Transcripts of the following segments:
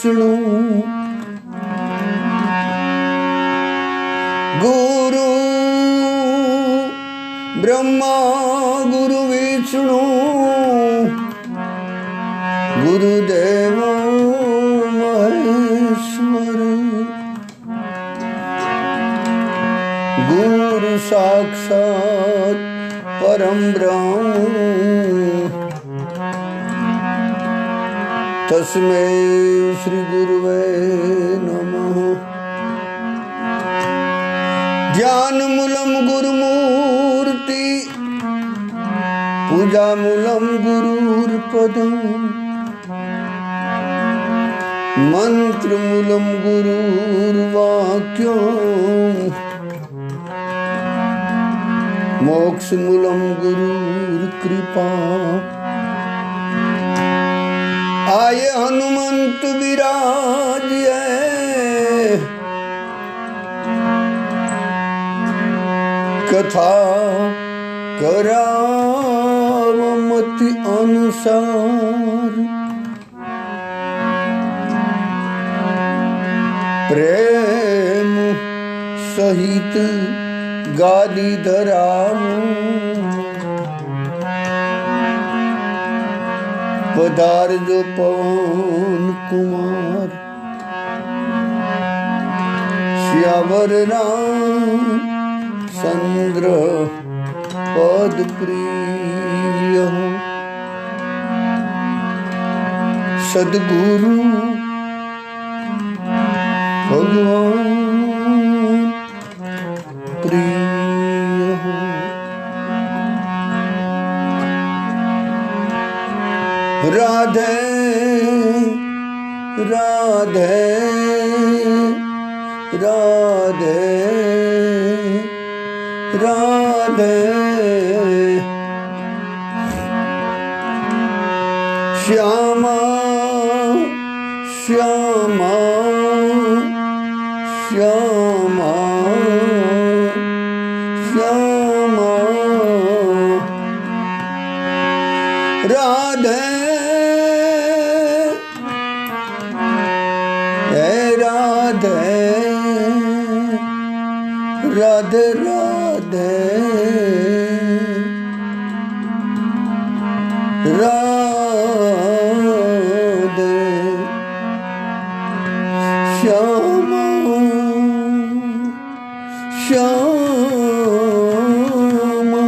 विष्णु गुरु ब्रह्मा गुरु विष्णु गुरुदेव महेश्वर गुरु साक्षात परम ब्रह्म तस्मै श्री गुरुवे नमः। ज्ञान मूलम गुरुमूर्ति पूजा मूलम गुरुर्पदम मंत्र मूलम गुरुर्वाक्यम मोक्ष मूलम गुरुर्कृपा। आये हनुमंत विराजिए कथा करावमति अनुसार प्रेम सहित गादी धराऊं पधार जो पवन कुमार श्यावर राम चंद्र पद प्रिय सदगुरु भगवान प्रिय राधे राधे राधे राधे श्यामा श्यामा श्यामा श्यामा राधे राधे राधे राधे राधे श्यामा श्यामा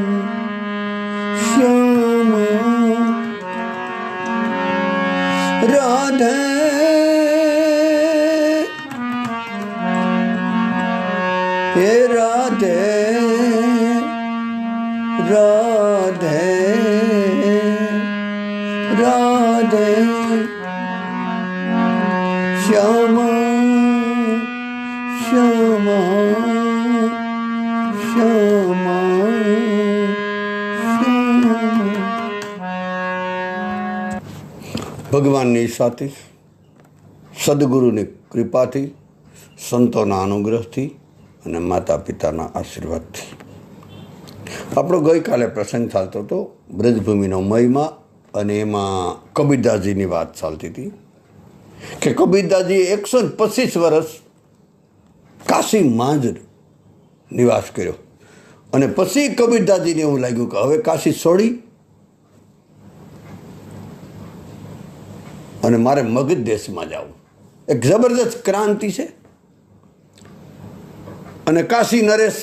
श्यामा श्यामा राधे हे राधे राधे राधे श्यामा श्यामा श्यामा ભગવાનની સાથે સદગુરુની કૃપાથી સંતોના અનુગ્રહથી અને માતા પિતાના આશીર્વાદથી આપણો ગઈકાલે પ્રસંગ ચાલતો હતો બ્રજભૂમિનો મહિમા અને એમાં કબીરદાસજીની વાત ચાલતી હતી કે કબીરદાસજીએ 125 વર્ષ કાશીમાં જ નિવાસ કર્યો અને પછી કબીરદાસજીને એવું લાગ્યું કે હવે કાશી છોડી અને મારે મગધ દેશમાં જવું. એક જબરદસ્ત ક્રાંતિ છે. અને કાશી નરેશ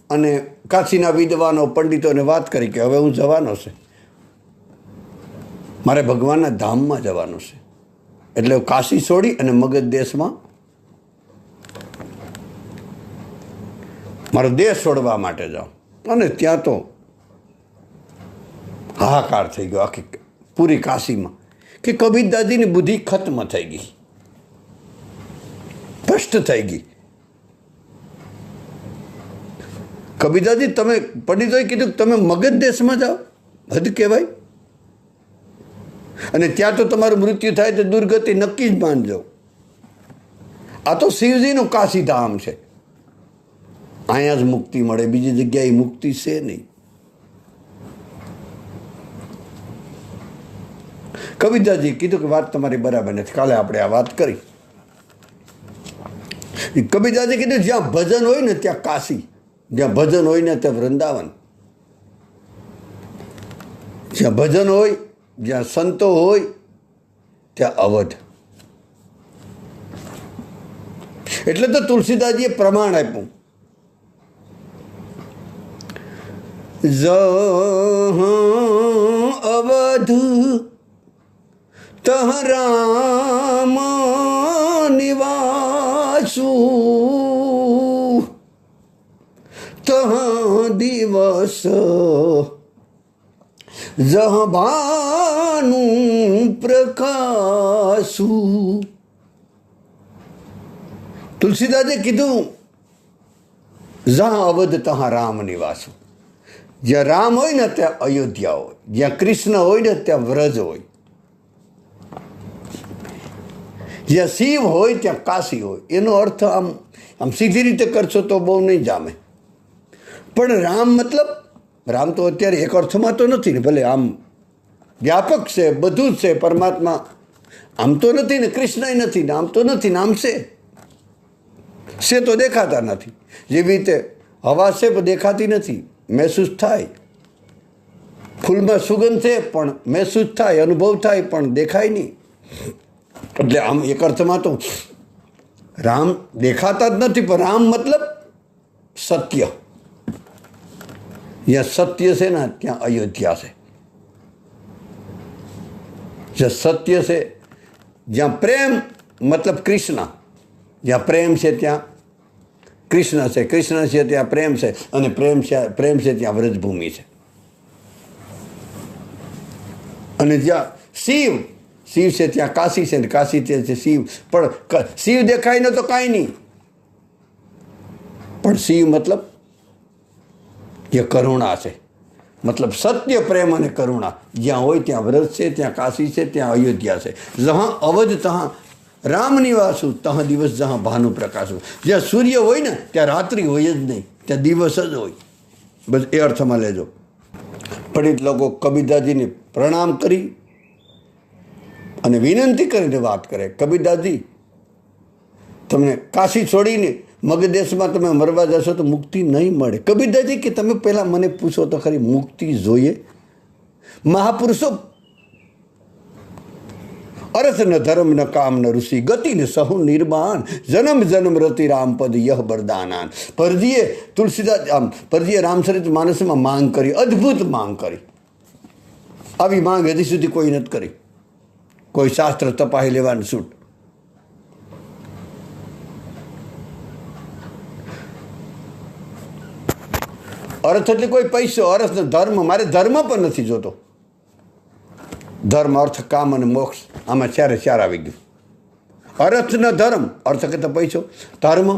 અને કાશીના વિદ્વાનો પંડિતોને વાત કરી કે હવે હું જવાનો છે, મારે ભગવાનના ધામમાં જવાનું છે, એટલે કાશી છોડી અને મગધ દેશમાં મારો દેશ છોડવા માટે જાઉં. અને ત્યાં તો હાહાકાર થઈ ગયો આખી પૂરી કાશીમાં કે કબીરદાસજીની બુદ્ધિ ખત્મ થઈ ગઈ, ભ્રષ્ટ થઈ ગઈ. કબીરદાસજી તમે પંડિતોએ કીધું કે તમે મગધ દેશમાં જાઓ, હદ કહેવાય, અને ત્યાં તો તમારું મૃત્યુ થાય તો દુર્ગતિ નક્કી જ માનજો. આ તો શિવજીનું કાશીધામ છે, અહીંયા જ મુક્તિ મળે, બીજી જગ્યાએ મુક્તિ છે નહીં. કવિતાજી કીધું કે વાત તમારી બરાબર નથી. કાલે આપણે આ વાત કરી. કબીરદાસજી કીધું જ્યાં ભજન હોય ને ત્યાં કાશી, જ્યાં ભજન હોય ને ત્યાં વૃંદાવન, જ્યાં ભજન હોય, જ્યાં સંતો હોય ત્યાં અવધ. એટલે તો તુલસીદાસજીએ પ્રમાણ આપ્યું, અવધ તહ રામ નિવાસુ, તહ દિવસ જહ ભાનુ પ્રકાશુ. તુલસીદાસે કીધું જહ અવધ તહ રામ નિવાસુ. જ્યાં રામ હોય ને ત્યાં અયોધ્યા હોય, જ્યાં કૃષ્ણ હોય ને ત્યાં વ્રજ હોય, જ્યાં શિવ હોય ત્યાં કાશી હોય. એનો અર્થ આમ સીધી રીતે કરશો તો બહુ નહીં જામે. પણ રામ મતલબ રામ તો અત્યારે એક અર્થમાં તો નથી ને, ભલે આમ વ્યાપક છે, બધું જ છે પરમાત્મા. આમ તો નથી ને, કૃષ્ણ નથી ને, આમ તો નથી ને, આમ છે તો દેખાતા નથી. જેવી રીતે હવા છે પણ દેખાતી નથી, મહેસૂસ થાય. ફૂલમાં સુગંધ છે પણ મહેસૂસ થાય, અનુભવ થાય, પણ દેખાય નહીં. એટલે આમ એક અર્થમાં તો રામ દેખાતા જ નથી, પણ રામ મતલબ સત્ય. જ્યાં સત્ય છે ને ત્યાં અયોધ્યા છે. જ્યાં સત્ય છે, જ્યાં પ્રેમ મતલબ કૃષ્ણ, જ્યાં પ્રેમ છે ત્યાં કૃષ્ણ છે, કૃષ્ણ છે ત્યાં પ્રેમ છે, અને પ્રેમ છે ત્યાં વ્રજભૂમિ છે. અને જ્યાં શિવ છે ત્યાં કાશી છે, ને કાશી છે શિવ. પણ શિવ દેખાય ને તો કાંઈ નહીં, પણ શિવ મતલબ જે કરુણા છે, મતલબ સત્ય, પ્રેમ અને કરુણા. જ્યાં હોય ત્યાં વ્રજ છે, ત્યાં કાશી છે, ત્યાં અયોધ્યા છે. જહાં અવધ તહાં રામ નિવાસુ, તહ દિવસ જહાં ભાનુ પ્રકાશુ. જ્યાં સૂર્ય હોય ને ત્યાં રાત્રિ હોય જ નહીં, ત્યાં દિવસ જ હોય. બસ એ અર્થમાં લેજો. પંડિત લોકો કબીરદાસજીને પ્રણામ કરી અને વિનંતી કરીને વાત કરે, કબીરદાસજી તમને કાશી છોડીને મગદેશમાં તમે મરવા જશો તો મુક્તિ નહીં મળે. કબીરદાસજી કે તમે પહેલાં મને પૂછો તો ખરી, મુક્તિ જોઈએ? મહાપુરુષો અર્થ ન ધર્મ ન કામ ન ઋષિ ગતિ ને સહુ નિર્માણ, જન્મ જન્મ રતિ રામપદ યહ બરદાનાન. પરજીએ તુલસીદાસ પરજીએ રામચરિત માનસમાં માંગ કરી, અદ્ભુત માંગ કરી. આવી માંગ હજી સુધી કોઈ નથી કરી. કોઈ શાસ્ત્ર તપાહી લેવાની છૂટ. અર્થ એટલે કોઈ પૈસો, અર્થ ધર્મ. મારે ધર્મ પણ નથી જોતો. ધર્મ, અર્થ, કામ અને મોક્ષ આમાં ચારે ચાર આવી ગયું. અર્થ ન ધર્મ, અર્થ કે તો પૈસો, ધર્મ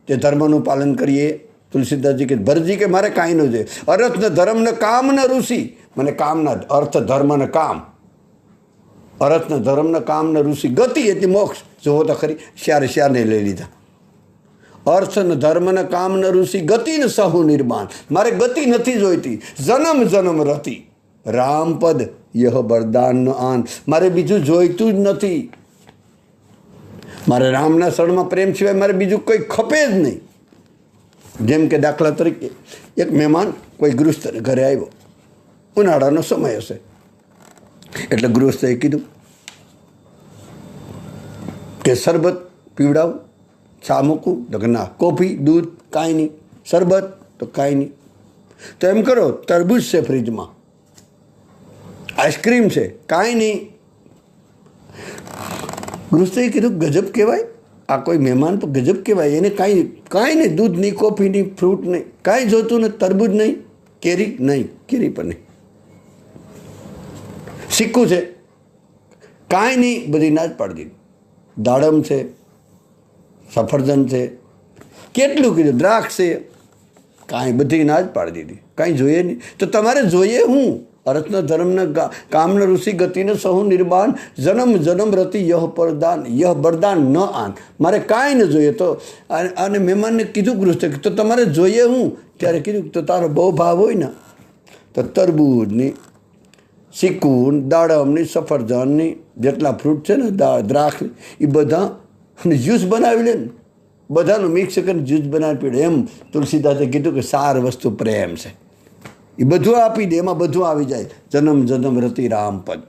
જે ધર્મનું પાલન કરીએ. તુલસીદાસજી કે ભરતજી કે મારે કાંઈ ન જોઈએ. અર્થ ન ધર્મ ન કામ ન ઋષિ, મને કામના અર્થ ધર્મ ને કામ. અર્થ ન ધર્મ ન કામ ન ઋષિ ગતિ એટલે મોક્ષ. જોવો તો ખરી, ચારે ચારને લઈ લીધા. અર્થ ન ધર્મ ન કામ ન ઋષિ ગતિ ને સહુ નિર્માણ. મારે ગતિ નથી જોઈતી, જન્મ જન્મ રતિ રામપદ યહ બરદાન ન આન. મારે બીજું જોઈતું જ નથી. મારે રામના શરણમાં પ્રેમ સિવાય મારે બીજું કંઈ ખપે જ નહીં. જેમ કે દાખલા તરીકે એક મહેમાન કોઈ ગૃહસ્થ ઘરે આવ્યો, ઉનાળાનો સમય હશે, એટલે ગૃહસ્થે કીધું કે શરબત પીવડાવું, ચા મૂકું તો કે ના, કોફી દૂધ કાંઈ નહીં, શરબત તો કાંઈ નહીં. તો એમ કરો, તરબૂચ છે ફ્રીજમાં, આઈસ્ક્રીમ છે, કાંઈ નહીં. ગૃહસ્થે કીધું ગજબ કહેવાય, આ કોઈ મહેમાન તો ગજબ કહેવાય. એને કાંઈ નહીં, દૂધ નહીં, કોફી નહીં, ફ્રૂટ નહીં, કાંઈ જોતું નહીં, તરબૂચ નહીં, કેરી નહીં, કેરી પણ નહીં, સિક્કું છે, કાંઈ નહીં, બધી ના જ પાડી દીધી. દાડમ છે, સફરજન છે, કેટલું કીધું, દ્રાક્ષ છે, કાંઈ બધી ના જ પાડી દીધી. કાંઈ જોઈએ નહીં. તો તમારે જોઈએ હું? અર્થન ધર્મન કામન ઋષિ ગતિને સહુ નિર્માણ, જન્મ જન્મ રતિ યહ પરદાન યહ બરદાન ન આન. મારે કાંઈ ન જોઈએ. તો અને મહેમાનને કીધું ગૃહસ્થ, તો તમારે જોઈએ હું? ત્યારે કીધું તો તારો બહુ ભાવ હોય ને તો તરબૂજની ચીકુ, દાડમની, સફરજનની જેટલા ફ્રૂટ છે ને, દ્રાક્ષ, એ બધા જ્યુસ બનાવી લે ને, બધાનું મિક્સ કરીને જ્યુસ બનાવી પીડે. એમ તુલસીદાસે કીધું કે સાર વસ્તુ પ્રેમ છે. એ બધું આપી દે, એમાં બધું આવી જાય. જન્મ જન્મ રતિ રામ પદ.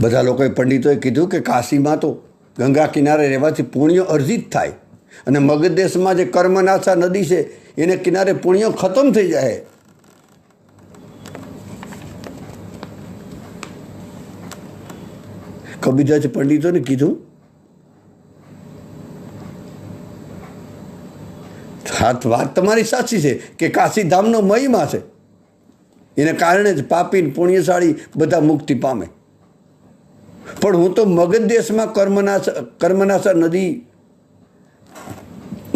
બધા લોકોએ પંડિતોએ કીધું કે કાશીમાં તો ગંગા કિનારે રહેવાથી પુણ્ય અર્જિત થાય, અને મગધ દેશમાં જે કર્મનાશા નદી છે એને કિનારે પુણ્ય ખતમ થઈ જાય. કબીરદાસે પંડિતોને કીધું, વાત તમારી સાચી છે કે કાશીધામનો મહિમા છે, એને કારણે જ પાપી પુણ્યશાળી બધા મુક્તિ પામે. પણ હું તો મગધ દેશમાં કર્મનાશા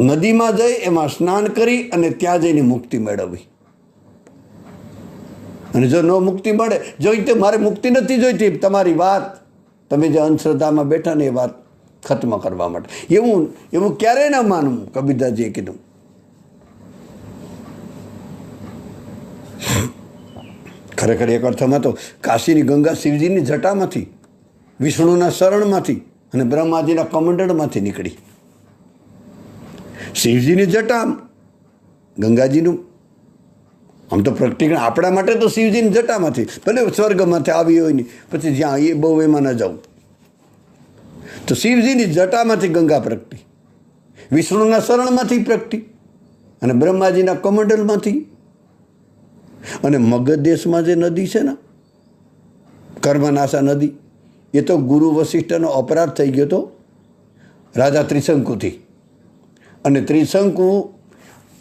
નદીમાં જઈ એમાં સ્નાન કરી અને ત્યાં જઈને મુક્તિ મેળવવી. અને જો ન મુક્તિ મળે, જોઈતી મારે મુક્તિ નથી જોઈતી, તમારી વાત તમે જે અંધશ્રદ્ધામાં બેઠા ને એ વાત ખત્મ કરવા માટે, એવું ક્યારેય ના માનવું. કબીરદાસજીએ કીધું. ખરેખર એક અર્થમાં તો કાશીની ગંગા શિવજીની જટામાંથી, વિષ્ણુના શરણમાંથી અને બ્રહ્માજીના કમંડળમાંથી નીકળી. શિવજીની જટા, ગંગાજીનું આમ તો પ્રેક્ટિકલ આપણા માટે તો શિવજીની જટામાંથી, ભલે સ્વર્ગમાંથી આવી હોય ને, પછી જ્યાં એ બહુ એમાં ન જવું. તો શિવજીની જટામાંથી ગંગા પ્રગટી, વિષ્ણુના શરણમાંથી પ્રગટી અને બ્રહ્માજીના કમંડલમાંથી. અને મગધ દેશમાં જે નદી છે ને, કર્મનાશા નદી, એ તો ગુરુ વશિષ્ઠનો અપરાધ થઈ ગયો હતો રાજા ત્રિશંકુથી. અને ત્રિશંકુ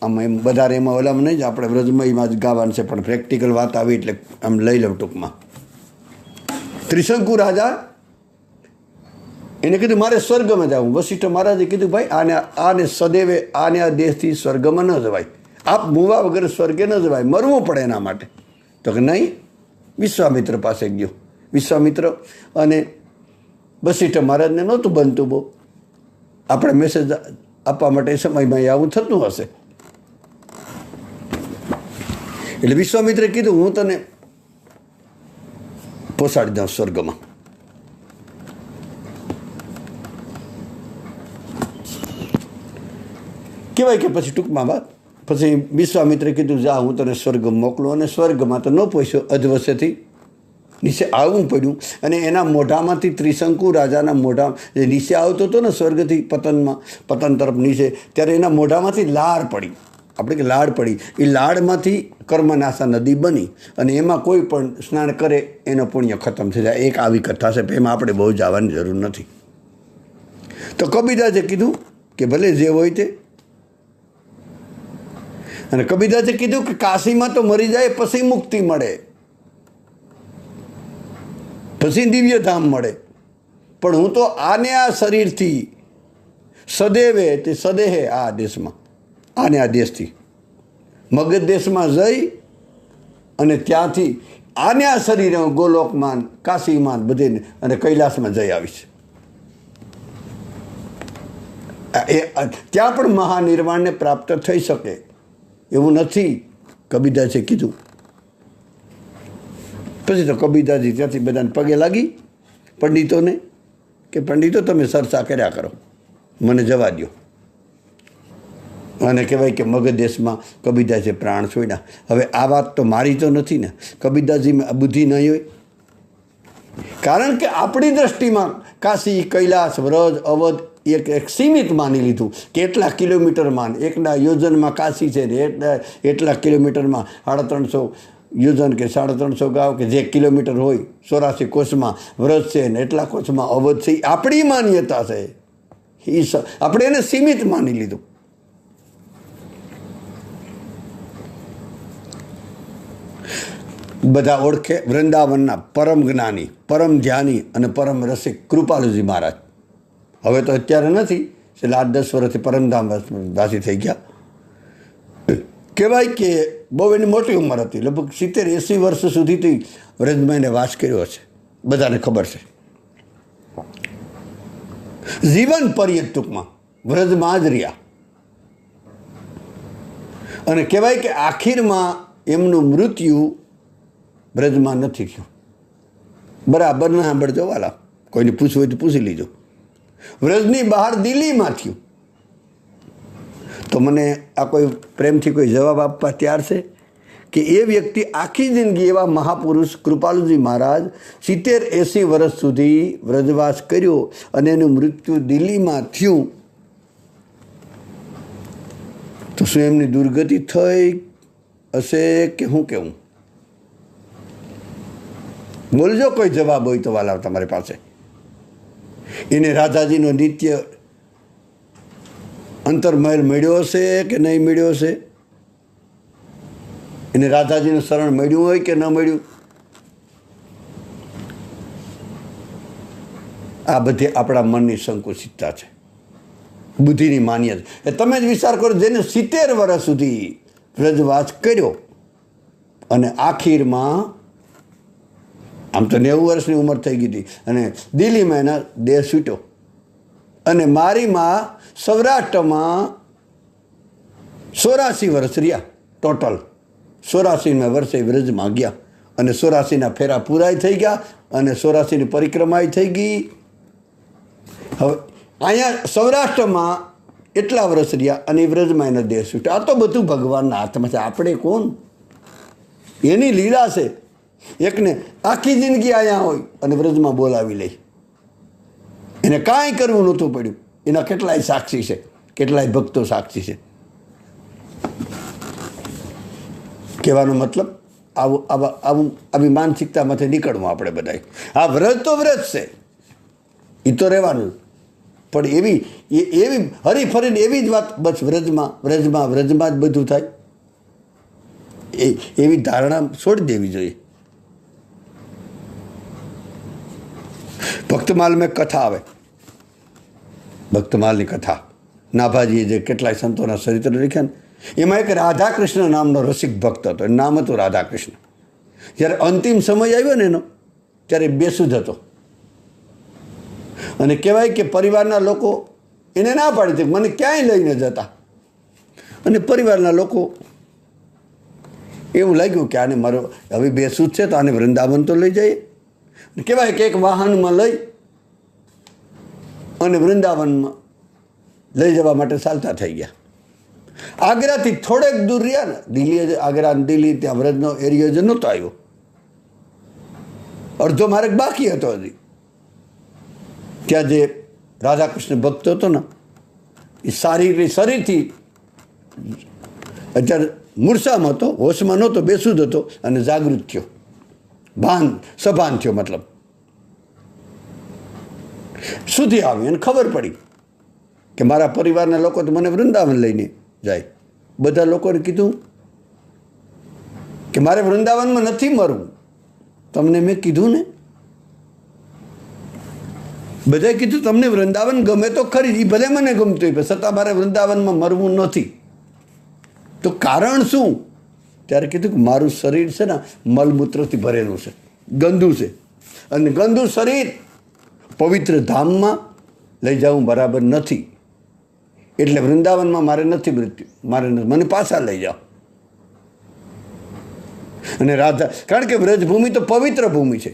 આમ એમ વધારે એમાં ઓલામાં નહીં જ, આપણે વ્રજમયમાં જ ગાવાનું છે, પણ પ્રેક્ટિકલ વાત આવી એટલે આમ લઈ લઉં ટૂંકમાં. ત્રિશંકુ રાજા એને કીધું મારે સ્વર્ગમાં જવું. વશિષ્ઠ મહારાજે કીધું ભાઈ આને સદૈવે આને આ દેશથી સ્વર્ગમાં ન જવાય, આપ મૂવા વગર સ્વર્ગે ન જવાય, મરવું પડે એના માટે. તો કે નહીં, વિશ્વામિત્ર પાસે ગયો. વિશ્વામિત્ર અને વશિષ્ઠ મહારાજને નહોતું બનતું બહુ, આપણે મેસેજ આપવા માટે સમયમાં આવું થતું હશે. એટલે વિશ્વામિત્રે કીધું હું તને પહોંચાડી દઉં સ્વર્ગમાં. કહેવાય કે પછી ટૂંકમાં વાત, પછી વિશ્વામિત્રે કીધું જા હું તને સ્વર્ગ મોકલું. અને સ્વર્ગમાં તો ન પહોંચ્યો, અધવશેથી નીચે આવવું પડ્યું. અને એના મોઢામાંથી, ત્રિશંકુ રાજાના મોઢા જે નીચે આવતો હતો ને સ્વર્ગથી પતન તરફ નીચે, ત્યારે એના મોઢામાંથી લાળ પડી. આપણે કે લાળ પડી, એ લાળમાંથી કર્મનાશા નદી બની અને એમાં કોઈ પણ સ્નાન કરે એનો પુણ્ય ખતમ થઈ જાય. એક આવી કથા છે, એમાં આપણે બહુ જવાની જરૂર નથી. તો કબીરદાસે કીધું કે ભલે જે હોય તે. અને કબીરદાસે કીધું કે કાશીમાં તો મરી જાય પછી મુક્તિ મળે, પછી દિવ્ય ધામ મળે, પણ હું તો આને આ શરીરથી સદૈવે તે સદેહે આ દેશમાં, આને આ દેશથી મગધ દેશમાં જઈ અને ત્યાંથી આને આ શરીર ગોલોકમાન, કાશીમાન બધે અને કૈલાસમાં જઈ આવીશ. ત્યાં પણ મહાનિર્વાણને પ્રાપ્ત થઈ શકે એવું નથી, કબીરદાસે કીધું. પછી તો કબીરદાસજી ત્યાંથી બધાને પગે લાગી પંડિતોને કે પંડિતો તમે ચર્ચા કર્યા કરો, મને જવા દો. અને કહેવાય કે મગધ દેશમાં કબીરદાસે પ્રાણ છોડ્યા. હવે આ વાત તો મારી તો નથી ને, કબીરદાસજીમાં બુદ્ધિ નહીં હોય. કારણ કે આપણી દ્રષ્ટિમાં કાશી, કૈલાસ, વ્રજ, અવધ એક સીમિત માની લીધું કે એટલા કિલોમીટરમાં, એકના યોજનમાં કાશી છે ને એટલા કિલોમીટરમાં 350 યોજન કે 350 ગાંવ કે જે કિલોમીટર હોય, 84 કોષમાં વ્રજ છે ને એટલા કોષમાં અવધ છે. આપણી માન્યતા છે, આપણે એને સીમિત માની લીધું. બધા ઓળખે વૃંદાવનના પરમ જ્ઞાની, પરમ ધ્યાની અને પરમ રસિક કૃપાલુજી મહારાજ. હવે તો અત્યારે નથી, છેલ્લા 8-10 વર્ષથી પરમધામવાસી થઈ ગયા. કહેવાય કે બહુ એની મોટી ઉંમર હતી, લગભગ 70-80 વર્ષ સુધીથી વ્રજમાં એને વાસ કર્યો છે, બધાને ખબર છે. જીવન પર્યત ટૂંકમાં વ્રજમાં જ રહ્યા. અને કહેવાય કે આખીરમાં એમનું મૃત્યુ બ્રજમાં નથી થયું. બરાબર ના સાંભળજો વાલા, કોઈને પૂછવું હોય તો પૂછી લીજો. વ્રજની બહાર દિલ્હીમાં થયું. તો મને આ કોઈ પ્રેમથી કોઈ જવાબ આપવા તૈયાર છે કે એ વ્યક્તિ આખી જિંદગી એવા મહાપુરુષ કૃપાલુજી મહારાજ 70-80 વર્ષ સુધી વ્રજવાસ કર્યો અને એનું મૃત્યુ દિલ્હીમાં થયું, તો શું એમની દુર્ગતિ થઈ હશે કે હું કેવું? બોલજો કોઈ જવાબ હોય તો વાલા તમારી પાસે. એને રાધાજીનો નિત્ય અંતરમહેલ મળ્યો હશે કે નહીં મળ્યો હશે? એને રાધાજીનું શરણ મળ્યું હોય કે ન મળ્યું? આ બધી આપણા મનની સંકુચિતતા છે, બુદ્ધિની માન્યતા. એ તમે જ વિચાર કરો, જેને 70 વર્ષ સુધી વ્રજવાસ કર્યો અને આખીરમાં આમ તો 90 વર્ષની ઉંમર થઈ ગઈ હતી અને દિલ્હીમાં એના દેહ છૂટ્યો, અને મારીમાં સૌરાષ્ટ્રમાં 84 વર્ષ રહ્યા. ટોટલ 84 વર્ષે વ્રજમાં ગયા અને 84ના ફેરા પૂરાય થઈ ગયા અને 84ની પરિક્રમાય થઈ ગઈ. હવે અહીંયા સૌરાષ્ટ્રમાં એટલા વર્ષ રહ્યા અને વ્રજમાં એનો દેહ છૂટ્યો. આ તો બધું ભગવાનના હાથમાં છે. આપણે કોણ? એની લીલા છે. એકને આખી જિંદગી અહીંયા હોય અને વ્રજમાં બોલાવી લે. એને કાંઈ કરવું નહોતું પડ્યું. એના કેટલાય સાક્ષી છે, કેટલાય ભક્તો સાક્ષી છે. કહેવાનો મતલબ આવી માનસિકતામાંથી નીકળવું આપણે બધાય. આ વ્રજ તો વ્રજ છે, એ તો રહેવાનું, પણ એવી હરીફરીને એવી જ વાત, બસ વ્રજમાં જ બધું થાય, એવી ધારણા છોડી દેવી જોઈએ. ભક્તમાલમાં કથા આવે, ભક્તમાલની કથા, નાભાજીએ જે કેટલાય સંતોના ચરિત્ર લખ્યા ને, એમાં એક રાધાકૃષ્ણ નામનો રસિક ભક્ત હતો. એનું નામ હતું રાધાકૃષ્ણ. જ્યારે અંતિમ સમય આવ્યો ને એનો, ત્યારે બેસુધ હતો અને કહેવાય કે પરિવારના લોકો એને ના પાડી હતી, મને ક્યાંય લઈને જતા. અને પરિવારના લોકો એવું લાગ્યું કે આને મારો હવે બેસુધ છે તો આને વૃંદાવન તો લઈ જઈએ. કહેવાય કે એક વાહનમાં લઈ અને વૃંદાવનમાં લઈ જવા માટે ચાલતા થઈ ગયા. આગ્રાથી થોડેક દૂર રહ્યા ને, દિલ્હી, આગ્રા દિલ્હી, ત્યાં વ્રજનો એરિયો જ નહોતો આવ્યો, અડધો માર્ગ બાકી હતો હજી. ત્યાં જે રાધાકૃષ્ણ ભક્ત હતો ને, એ શરીરથી અત્યારે મૂર્છામાં હતો, હોશમાં નહોતો, બેસુદ હતો અને જાગૃત થયો, સભાન થયો. મતલબ સુધી આવી અને ખબર પડી કે મારા પરિવારના લોકો તો મને વૃંદાવન લઈને જાય. બધા લોકોને કીધું કે મારે વૃંદાવનમાં નથી મરવું, તમને મેં કીધું ને. બધાએ કીધું તમને વૃંદાવન ગમે તો ખરી, એ ભલે મને ગમતું હોય, છતાં મારે વૃંદાવનમાં મરવું નથી. તો કારણ શું? ત્યારે કીધું કે મારું શરીર છે ને મળમૂત્રથી ભરેલું છે, ગંદુ છે, અને ગંદુ શરીર પવિત્ર ધામમાં લઈ જવું બરાબર નથી. એટલે વૃંદાવનમાં મારે નથી મૃત્યુ, મને પાછા લઈ જાઓ. અને રાધા, કારણ કે વ્રજભૂમિ તો પવિત્ર ભૂમિ છે,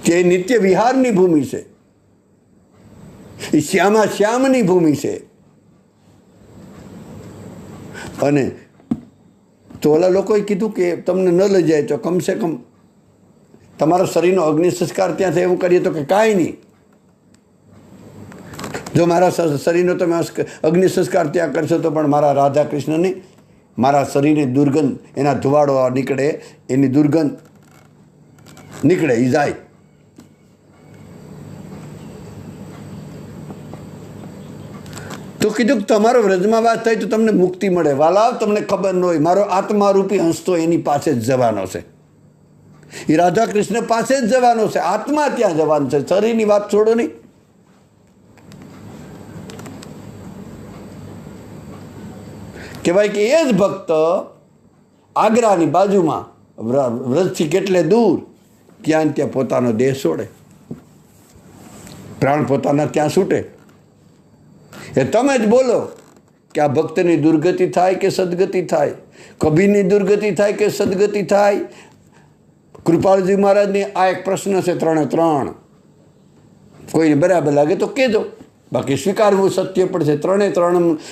કે નિત્ય વિહારની ભૂમિ છે, એ શ્યામની ભૂમિ છે. અને તો ઓલા લોકોએ કીધું કે તમને ન લઈ જાય તો કમસે કમ તમારા શરીરનો અગ્નિ સંસ્કાર ત્યાં થાય એવું કરીએ. તો કે કાંઈ નહીં, જો મારા શરીરનો તમે અગ્નિ સંસ્કાર ત્યાં કરશો તો પણ મારા રાધા કૃષ્ણની, મારા શરીરની દુર્ગંધ, એના ધુવાડો નીકળે, એની દુર્ગંધ નીકળે, એ જાય. તો કીધું કે તમારો વ્રજમાં વાત થાય તો તમને મુક્તિ મળે. વાલા, તમને ખબર ન હોય, મારો આત્મારૂપી હંસ તો એની પાસે જ જવાનો છે, એ રાધા કૃષ્ણ પાસે જ જવાનો છે, આત્મા ત્યાં જવાનો છે. શરીરની વાત છોડો નહીં. કહેવાય કે એ જ ભક્ત આગ્રાની બાજુમાં, વ્રજથી કેટલે દૂર, ત્યાં પોતાનો દેહ છોડે, પ્રાણ પોતાના ત્યાં છૂટે. એ તમે જ બોલો કે આ ભક્તની દુર્ગતિ થાય કે સદગતિ થાય, કબીરની દુર્ગતિ થાય કે સદગતિ થાય. કૃપાલજી મહારાજને આ એક પ્રશ્ન છે, 3 કોઈને બરાબર લાગે તો કહેજો, બાકી સ્વીકારવું સત્ય પણ છે.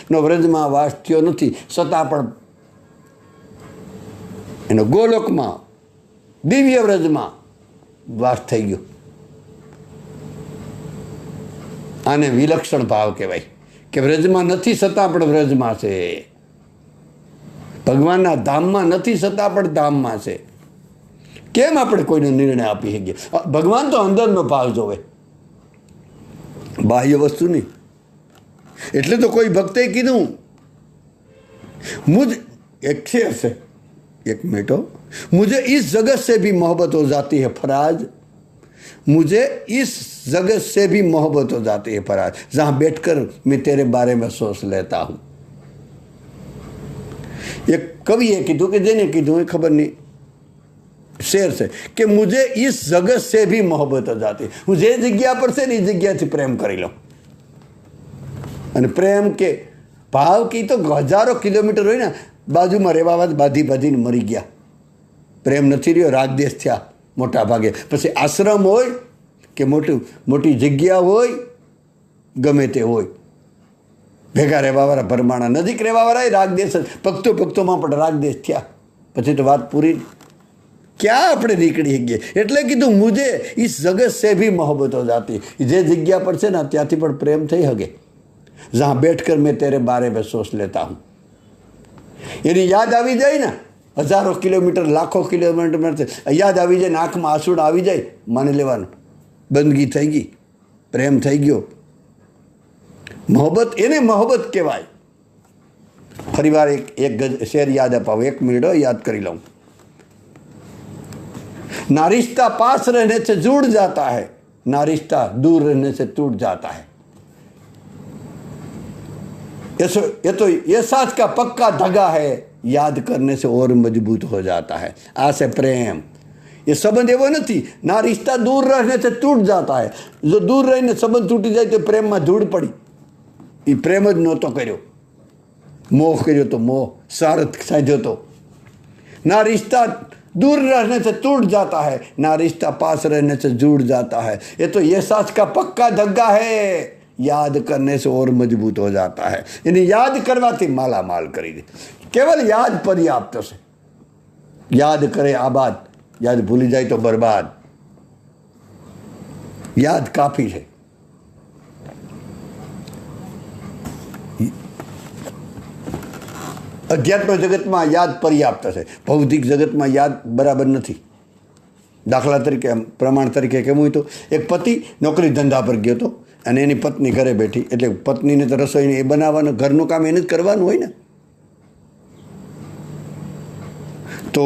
3 વ્રજમાં વાસ થયો નથી, છતાં પણ એનો ગોલોકમાં દિવ્ય વ્રજમાં વાસ થઈ ગયો. આને વિલક્ષણ ભાવ કહેવાય કે વ્રજમાં નથી છતાં પણ વ્રજમાં છે, ભગવાનના ધામમાં નથી છતાં પણ ધામમાં છે. કેમ આપણે કોઈનો નિર્ણય આપી શકીએ? ભગવાન તો અંદરનો ભાવ જોવે, બાહ્ય વસ્તુ નહીં. એટલે તો કોઈ ભક્તે કીધું, एक शेर से, एक मिनट हो, मुझे इस जगत से भी मोहब्बत हो जाती है फराज, मुझे इस जगत से भी मोहब्बत हो जाती है फराज, जहां बैठकर मैं तेरे बारे में सोच लेता हूं. एक कविए कीधु कि जेने कीधु એ ખબર નહીં, શેર છે કે મુझे इस जगत से भी मोहब्बत हो जाती, હું જે જગ્યા પર છે ને એ જગ્યાથી પ્રેમ કરી લઉં. અને પ્રેમ કે ભાવ કે તો હજારો કિલોમીટર હોય ને, બાજુમાં રહેવા બાંધીને મરી ગયા. પ્રેમ નથી રહ્યો, રાગદેશ થયા મોટા ભાગે. પછી આશ્રમ હોય કે મોટી જગ્યા હોય, ગમે તે હોય, ભેગા રહેવાવાળા ભરમાણા, નજીક રહેવાવાળા રાગદેશ, ભક્તોમાં પણ રાગદેશ થયા. પછી તો વાત પૂરી. ક્યાં આપણે નીકળી ગઈએ? એટલે કીધું મુझे इस जगत से भी मोहब्बत हो जाती, જે જગ્યા પર છે ને ત્યાંથી પણ પ્રેમ થઈ શકે. जहाँ बैठकर मैं तेरे बारे में सोच लेता हूँ. એની યાદ આવી જાય ને, હજારો કિલોમીટર, લાખો કિલોમીટર યાદ આવી જાય ને, આંખમાં આંસુડા આવી જાય, માની લેવાનું બંદગી થઈ ગઈ, પ્રેમ થઈ ગયો. મોહબ્બત, એને મોહબ્બત કહેવાય. ફરીવાર એક શેર યાદ અપાવો, 1 મિનિટ યાદ કરી લઉં. ना रिश्ता पास रहने से जुड़ जाता है, ना रिश्ता दूर रहने से टूट जाता है. ये तो ये साथ का पक्का धागा है, याद करने से और मजबूत हो जाता है. आ से प्रेम, ये संबंध एवो नहीं, ना रिश्ता दूर रहने से टूट जाता है. जो दूर रहीने संबंध तूटी जाए तो प्रेम में धूड़ पड़ी. ये प्रेम ज नहोतो कर्यो, मोह कर्यो तो मोह, स्वार्थ साध्यो तो. ना रिश्ता दूर रहने से टूट जाता है, ना रिश्ता पास रहने से जुड़ जाता है. ये तो ये साथ का पक्का धागा है, याद करने से और मजबूत हो जाता है. इन्हें याद करवाती माला माल કરી દે. કેવલ યાદ પર્યાપ્ત છે. યાદ કરે આબાદ, યાદ ભૂલી જાય તો બરબાદ. યાદ કાફી છે. અધ્યાત્મ જગતમાં યાદ પર્યાપ્ત છે, ભૌતિક જગતમાં યાદ બરાબર નથી. દાખલા તરીકે, પ્રમાણ તરીકે કેમ હોય તો, એક પતિ નોકરી ધંધા પર ગયો હતો અને એની પત્ની ઘરે બેઠી, એટલે પત્નીને તો રસોઈને એ બનાવવાનું, ઘરનું કામ એને જ કરવાનું હોય ને. તો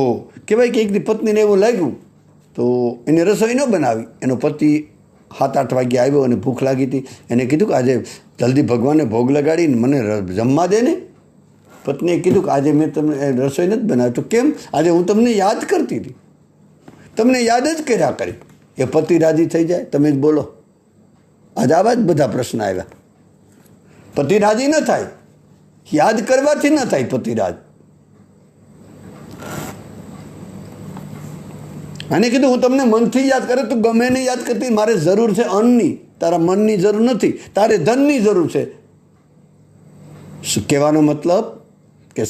કહેવાય કે એકની પત્નીને એવું લાગ્યું તો એને રસોઈ ન બનાવી. એનો પતિ 7-8 વાગ્યે આવ્યો અને ભૂખ લાગી હતી. એને કીધું કે આજે જલ્દી ભગવાનને ભોગ લગાડીને મને જમવા દે ને. પત્નીએ કીધું કે આજે મેં તમને રસોઈ નથી બનાવી. તો કેમ? આજે હું તમને યાદ કરતી હતી, તમને યાદ જ કર્યા કરી. એ પતિ રાજી થઈ જાય? તમે જ બોલો. આજે આવા જ બધા પ્રશ્ન આવ્યા. પતિ રાજી ન થાય, યાદ કરવાથી ન થાય પતિ રાજ. અને કીધું હું તમને મનથી યાદ કરે તો ગમે નહીં યાદ કરતી, મારે જરૂર છે અન્નની, તારા મનની જરૂર નથી, તારે ધનની જરૂર છે. કહેવાનો મતલબ કે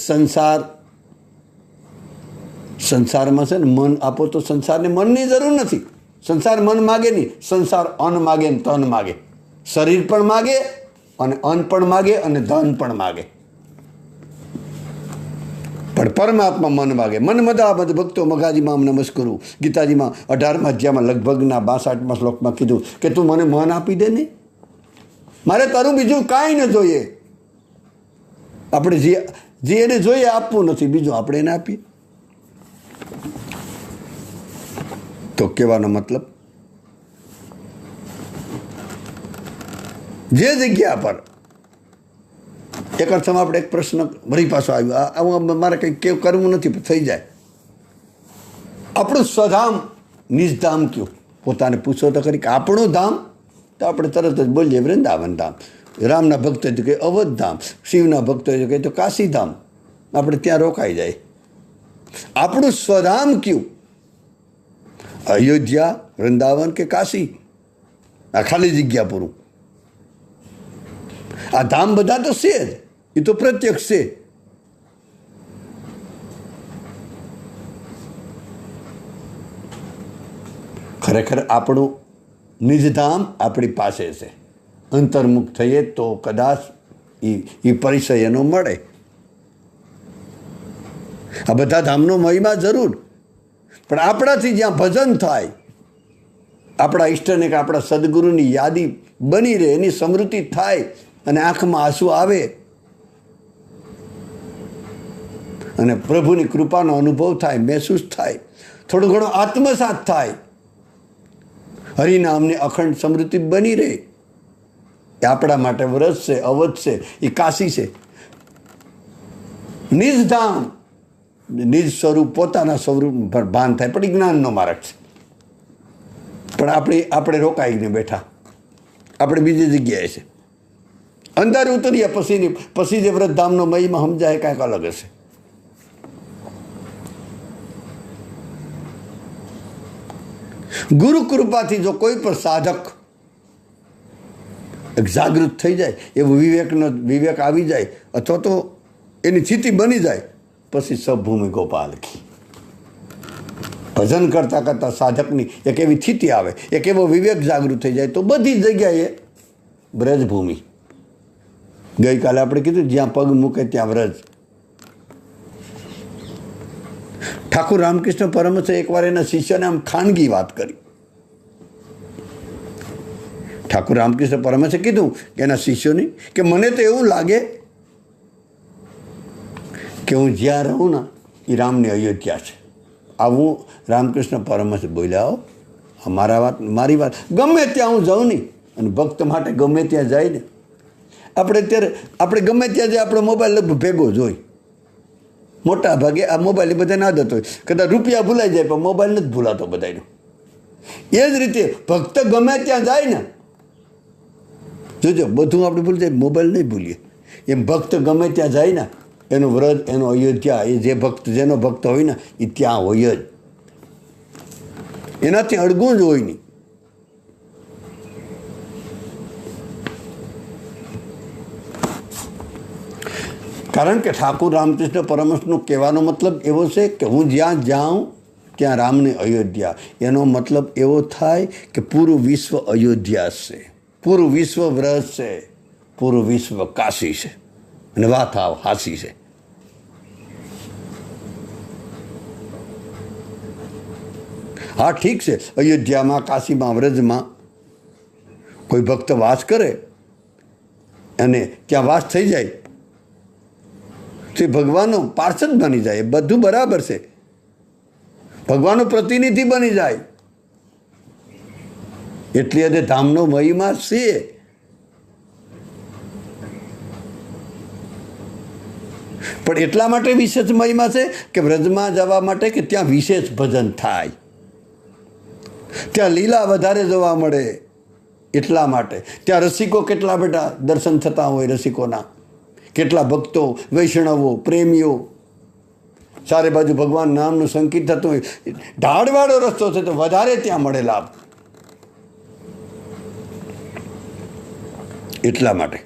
સંસારમાં છે ને મન આપો તો સંસારને મનની જરૂર નથી. સંસાર મન માગે નહીં, સંસાર અન્ન માગે ને તન માગે. શરીર પણ માગે અને અન્ન પણ માગે અને ધન પણ માગે. પણ પરમાત્મા મન માગે. મન મદા મદ ભક્તો મગાજીમાં નમસ્કરું. ગીતાજીમાં 18મા અધ્યાયમાં લગભગના 62મા શ્લોકમાં કીધું કે તું મને મન આપી દે ને, મારે તારું બીજું કાંઈ ન જોઈએ. આપણે જે એને જોઈએ આપવું નથી, બીજું આપણે એને આપીએ. તો કહેવાનો મતલબ, જે જગ્યા પર એક અર્થમાં આપણે એક પ્રશ્ન વળી પાછો આવ્યો, મારે કંઈક કરવું નથી પણ થઈ જાય. આપણું સ્વધામ નિજધામ કયું? પોતાને પૂછો તો ખરી કે આપણું ધામ, તો આપણે તરત જ બોલીએ વૃંદાવન ધામ. રામના ભક્ત હોય તો કે અવધધામ, શિવના ભક્ત હોય તો કે તો કાશીધામ, આપણે ત્યાં રોકાઈ જાય. આપણું સ્વધામ કયું? અયોધ્યા, વૃંદાવન કે કાશી? આ ખાલી જગ્યા પૂરું. આ ધામ બધા તો છે જ, એ તો પ્રત્યક્ષ છે. ખરેખર આપણું નિજધામ આપણી પાસે છે. અંતર્મુખ થઈએ તો કદાચ એ પરિચય એનો મળે. આ બધા ધામનો મહિમા જરૂર, પણ આપણાથી જ્યાં ભજન થાય, આપણા ઈષ્ટને કે આપણા સદગુરુની યાદી બની રહે, એની સ્મૃતિ થાય અને આંખમાં આંસુ આવે અને પ્રભુની કૃપાનો અનુભવ થાય, મહેસૂસ થાય, થોડો ઘણો આત્મસાત થાય, હરિનામની અખંડ સ્મૃતિ બની રહે, એ આપણા માટે વ્રત છે, અવધ છે, એ કાશી છે. નિજ ધામ, નિજ સ્વરૂપ, પોતાના સ્વરૂપ પર ભાન થાય, પણ એ જ્ઞાનનો માર્ગ છે. પણ આપણે રોકાઈને બેઠા, આપણે બીજી જગ્યાએ છે. અંદર ઉતરીએ પછી જે વ્રતધામનો મહિમા સમજાય કાંઈક અલગ હશે. ગુરુ કૃપાથી જો કોઈ પણ સાધક જાગૃત થઈ જાય, એવો વિવેક આવી જાય, અથવા તો એની સ્થિતિ બની જાય, પછી સભૂમિ ગોપાલ કી. ભજન કરતા કરતા સાધકની એક એવી સ્થિતિ આવે, એક એવો વિવેક જાગૃત થઈ જાય, તો બધી જગ્યાએ બ્રજભૂમિ. ગઈકાલે આપણે કીધું જ્યાં પગ મૂકે ત્યાં વ્રજ. ઠાકુર રામકૃષ્ણ પરમહંસે એકવાર એના શિષ્યને આમ ખાનગી વાત કરી. ઠાકુર રામકૃષ્ણ પરમહંસે કીધું કે એના શિષ્યોની કે મને તો એવું લાગે કે હું જ્યાં રહું ને એ રામની અયોધ્યા છે. આવું રામકૃષ્ણ પરમહંસ બોલ્યા. મારી વાત ગમે ત્યાં હું જાઉં નહીં, અને ભક્ત માટે ગમે ત્યાં જાય ને, આપણે ગમે ત્યાં જાય, આપણો મોબાઈલ લગભગ ભેગો જ હોય. મોટા ભાગે આ મોબાઈલ બધાને આદત હોય, કદાચ રૂપિયા ભૂલાઈ જાય પણ મોબાઈલ નથી ભૂલાતો બધાનો. એ જ રીતે ભક્ત ગમે ત્યાં જાય ને, જોજો બધું આપણે ભૂલી જાય, મોબાઈલ નહીં ભૂલીએ. એમ ભક્ત ગમે ત્યાં જાય ને, એનું વ્રત, એનો અયોધ્યા, એ જે ભક્ત, જેનો ભક્ત હોય ને, એ ત્યાં હોય જ. એનાથી અડગું જ હોય નહીં. કારણ કે ઠાકુર રામકૃષ્ણ પરમહંસનો કહેવાનો મતલબ એવો છે કે હું જ્યાં જાઉં ત્યાં રામની અયોધ્યા. એનો મતલબ એવો થાય કે પૂરું વિશ્વ અયોધ્યા છે, પૂરું વિશ્વ વ્રજ છે, પૂરું વિશ્વ કાશી છે, અને વાત હાસી છે. હા ઠીક છે, અયોધ્યામાં, કાશીમાં, વ્રજમાં કોઈ ભક્ત વાસ કરે અને ત્યાં વાસ થઈ જાય તે ભગવાનનો પાર્ષદ બની જાય, બધું બરાબર છે. ભગવાનનો પ્રતિનિધિ બની જાય, એટલી હદે ધામનો મહિમા છે. પણ એટલા માટે વિશેષ મહિમા છે કે વ્રજમાં જવા માટે કે ત્યાં વિશેષ ભજન થાય, ત્યાં લીલા વધારે જોવા મળે, એટલા માટે. ત્યાં રસિકો કેટલા બેટા દર્શન થતા હોય, રસિકોના કેટલા ભક્તો, વૈષ્ણવો, પ્રેમીઓ, ચારે બાજુ ભગવાન નામનું સંકિત થતું હોય. ઢાળવાળો રસ્તો છે તો વધારે ત્યાં મળે લાભ. એટલા માટે.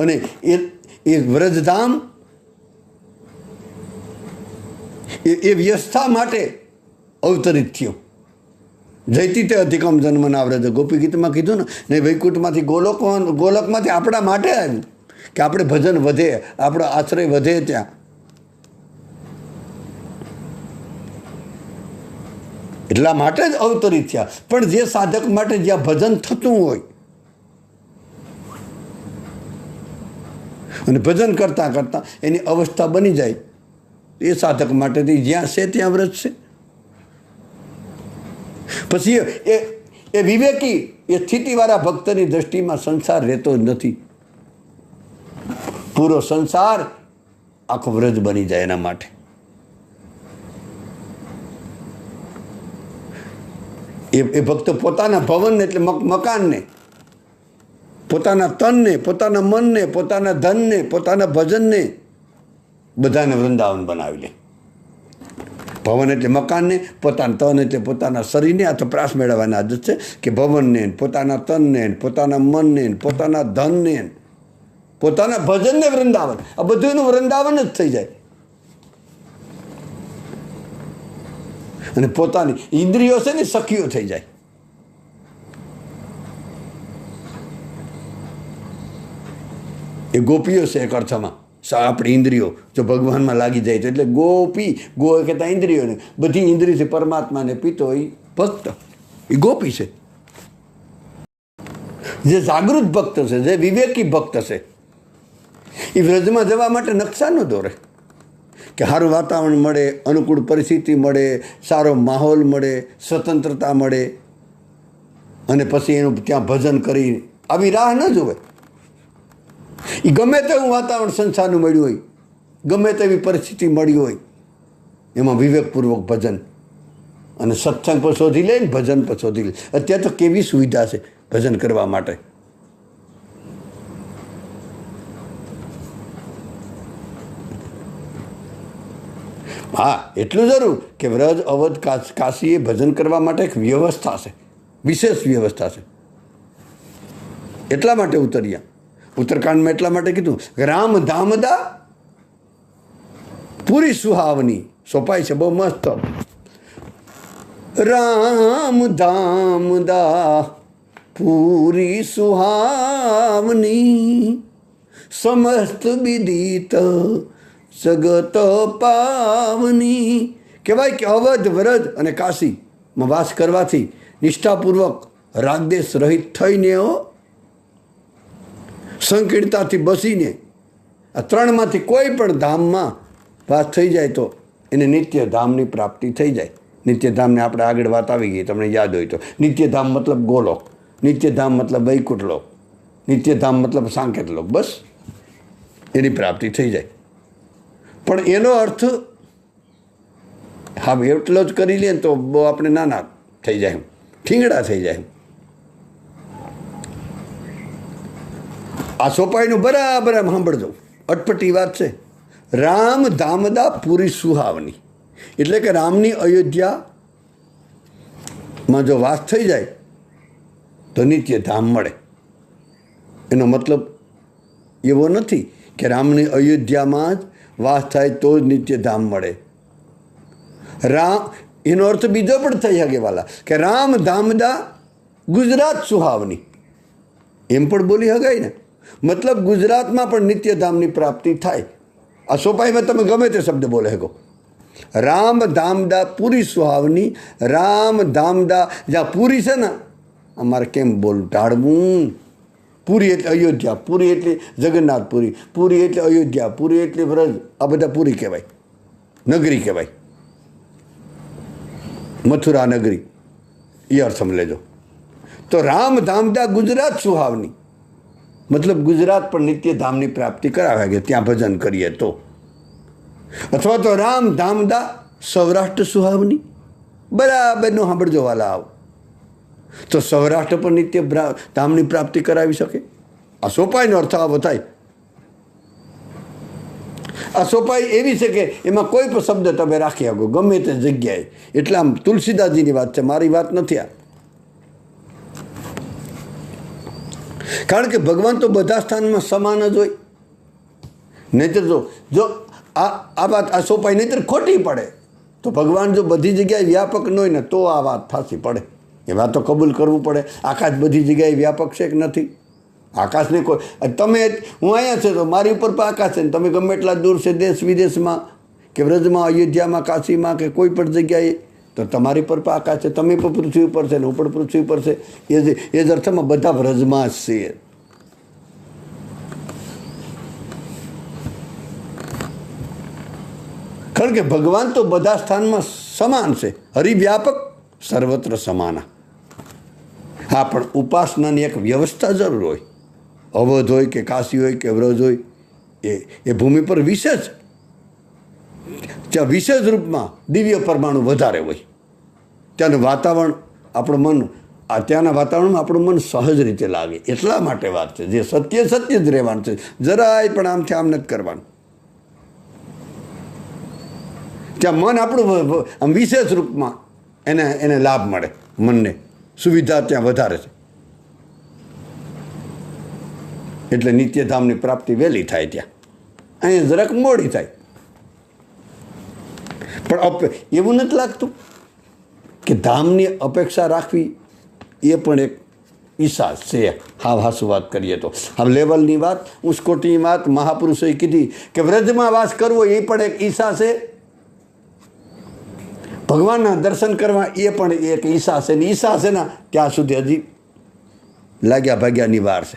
અને એ વ્રજધામ એ વ્યવસ્થા માટે અવતરિત થયો. જયતી તે અધિકમ જન્મના વ્રજ. ગોપી ગીતમાં કીધું ને, વૈકુંઠમાંથી ગોલકમાંથી આપણા માટે આવ્યું કે આપણે ભજન વધે, આપણો આશ્રય વધે. ત્યાં એટલા માટે જ અવતરિત થયા. પણ જે સાધક માટે જ્યાં ભજન થતું હોય અને ભજન કરતાં કરતાં એની અવસ્થા બની જાય, એ સાધક માટે જ્યાં છે ત્યાં વ્રત છે. પછી એ વિવેકી, એ સ્થિતિવાળા ભક્તની દ્રષ્ટિમાં સંસાર રહેતો જ નથી. પૂરો સંસાર આખો વ્રજ બની જાય એના માટે. એ ભક્ત પોતાના ભવનને એટલે મકાનને, પોતાના તનને, પોતાના મનને, પોતાના ધનને, પોતાના ભજનને બધાને વૃંદાવન બનાવી લે. ભવન એટલે મકાનને, પોતાના તન એટલે પોતાના શરીરને. આ તો પ્રાસ મેળવવાની આદત છે કે ભવનને, પોતાના તનને, પોતાના મનને, પોતાના ધનને, પોતાના ભજનને વૃંદાવન. આ બધું વૃંદાવન જ થઈ જાય. અને પોતાની ઇન્દ્રિયો છે ને સખીઓ થઈ જાય. એ ગોપીઓ છે એક અર્થમાં. આપણી ઇન્દ્રિયો જો ભગવાનમાં લાગી જાય તો એટલે ગોપી, ગો કહેતા ઇન્દ્રિયોને, બધી ઇન્દ્રિયથી પરમાત્માને પીતો એ ભક્ત, એ ગોપી છે. જે જાગૃત ભક્ત છે, જે વિવેકી ભક્ત છે, એ વ્રજમાં જવા માટે નકશા ન દોરે કે સારું વાતાવરણ મળે, અનુકૂળ પરિસ્થિતિ મળે, સારો માહોલ મળે, સ્વતંત્રતા મળે અને પછી એનું ત્યાં ભજન કરી આવી રાહ ન જોવે. એ ગમે તેવું વાતાવરણ સંસારનું મળ્યું હોય, ગમે તેવી પરિસ્થિતિ મળી હોય, એમાં વિવેકપૂર્વક ભજન અને સત્સંગ પર શોધી લે ને ભજન પર શોધી લે. અત્યારે તો કેવી સુવિધા છે ભજન કરવા માટે. હા, એટલું જરૂર કે વ્રજ, અવધ, કાશી એ ભજન કરવા માટે એક વ્યવસ્થા છે, વિશેષ વ્યવસ્થા છે. એટલા માટે ઉતર્યા. ઉત્તરકાંડમાં એટલા માટે કીધું રામ ધામદા પૂરી સુહાવની. સોપાય છે બહુ મસ્ત. રામ ધામદા પૂરી સુહાવની, સમસ્ત વિદિત જગત પાવની. કહેવાય કે અવધ, વ્રજ અને કાશીમાં વાસ કરવાથી નિષ્ઠાપૂર્વક રાગદેશ રહિત થઈને, સંકીર્ણતાથી બસીને આ ત્રણમાંથી કોઈ પણ ધામમાં વાસ થઈ જાય તો એને નિત્યધામની પ્રાપ્તિ થઈ જાય. નિત્યધામને આપણે આગળ વાત આવી ગઈ, તમને યાદ હોય તો. નિત્યધામ મતલબ ગોલોક, નિત્યધામ મતલબ વૈકુંઠ લોક, નિત્યધામ મતલબ સાંકેત લોક. બસ એની પ્રાપ્તિ થઈ જાય. પણ એનો અર્થ હા એટલો જ કરી લે તો બહુ આપણે નાના થઈ જાય, ઠીંગડા થઈ જાય. આ સોપાઈનું બરાબર આમ સાંભળજો, અટપટી વાત છે. રામ ધામદા પૂરી સુહાવની એટલે કે રામની અયોધ્યામાં જો વાસ થઈ જાય તો નિત્ય ધામ મળે. એનો મતલબ એવો નથી કે રામની અયોધ્યામાં જ વાસ થાય તો જ નિત્ય ધામ મળે. એનો અર્થ બીજો પણ થઈ શકે વાલા, કે રામ ધામદા ગુજરાત સુહાવની એમ પણ બોલી શકાય ને. મતલબ ગુજરાતમાં પણ નિત્યધામની પ્રાપ્તિ થાય. આ સોપાઈમાં તમે ગમે તે શબ્દ બોલે શકો. રામ ધામદા પૂરી સુહાવની. રામ ધામદા જ્યાં પૂરી છે ને, અમારે કેમ બોલું ટાળવું. પૂરી એટલે અયોધ્યા, પૂરી એટલે જગન્નાથપુરી, પૂરી એટલે અયોધ્યા, પૂરી એટલે વ્રજ. આ બધા પૂરી કહેવાય, નગરી કહેવાય, મથુરા નગરી એ અર્થમાં લેજો. તો રામ ધામદા ગુજરાત સુહાવની મતલબ ગુજરાત પણ નિત્યધામની પ્રાપ્તિ કરાવે કે ત્યાં ભજન કરીએ તો. અથવા તો રામ ધામદા સૌરાષ્ટ્ર સુહાવની. બરાબરનું સાંભળજો વાલા આવો. તો સૌરાષ્ટ્ર પણ નિત્ય ધામની પ્રાપ્તિ કરાવી શકે. આ સોપાઈનો અર્થ આવો થાય. આ સોપાઈ એવી છે કે એમાં કોઈ પણ શબ્દ તમે રાખી શકો ગમે તે જગ્યાએ. એટલે આમ તુલસીદાસજીની વાત છે, મારી વાત નથી આ. કારણ કે ભગવાન તો બધા સ્થાનમાં સમાન જ હોય. નહીંતર જો આ વાત આ સોપાઈ નહીંતર ખોટી પડે. તો ભગવાન જો બધી જગ્યાએ વ્યાપક ન હોય ને તો આ વાત થાસી પડે. એ વાત તો કબૂલ કરવું પડે. આકાશ બધી જગ્યાએ વ્યાપક છે કે નથી? આકાશને કોઈ તમે હું અહીંયા છે તો મારી ઉપર પણ આકાશ છે ને તમે ગમે એટલા દૂર છે દેશ વિદેશમાં કે વ્રજમાં, અયોધ્યામાં, કાશીમાં કે કોઈ પણ જગ્યાએ તો તમારી પર પણ આકાશ છે. તમે પણ પૃથ્વી ઉપર છે ને હું પણ પૃથ્વી પર છે. એ જ અર્થમાં બધા વ્રજમાં જ છે. કારણ કે ભગવાન તો બધા સ્થાનમાં સમાન છે. હરિવ્યાપક સર્વત્ર સમાના. હા, પણ ઉપાસનાની એક વ્યવસ્થા જરૂર હોય. અવધ હોય કે કાશી હોય કે વ્રજ હોય એ ભૂમિ પર વિશેષ ત્યાં વિશેષ રૂપમાં દિવ્ય પરમાણુ વધારે હોય. ત્યાંનું વાતાવરણ આપણું મન આ ત્યાંના વાતાવરણમાં આપણું મન સહજ રીતે લાગે એટલા માટે વાત છે. જે સત્ય સત્ય જ રહેવાનું છે, જરાય પણ આમથી આમ નથી કરવાનું. ત્યાં મન આપણું આમ વિશેષ રૂપમાં એને લાભ મળે, મનને સુવિધા ત્યાં વધારે છે. એટલે નિત્યધામની પ્રાપ્તિ વહેલી થાય ત્યાં, અહીંયા જરાક મોડી થાય. પણ એવું નથી લાગતું કે ધામની અપેક્ષા રાખવી એ પણ એક ઈચ્છા છે. હાસુ વાત કરીએ તો આ લેવલની વાત, ઉસ્કોટીની વાત મહાપુરુષોએ કીધી કે વ્રજમાં વાસ કરવો એ પણ એક ઈચ્છા છે, ભગવાનના દર્શન કરવા એ પણ એક ઈચ્છા છે. ને ઈચ્છા છે ને ત્યાં સુધી હજી લાગ્યા ભાગ્યાની વાર છે.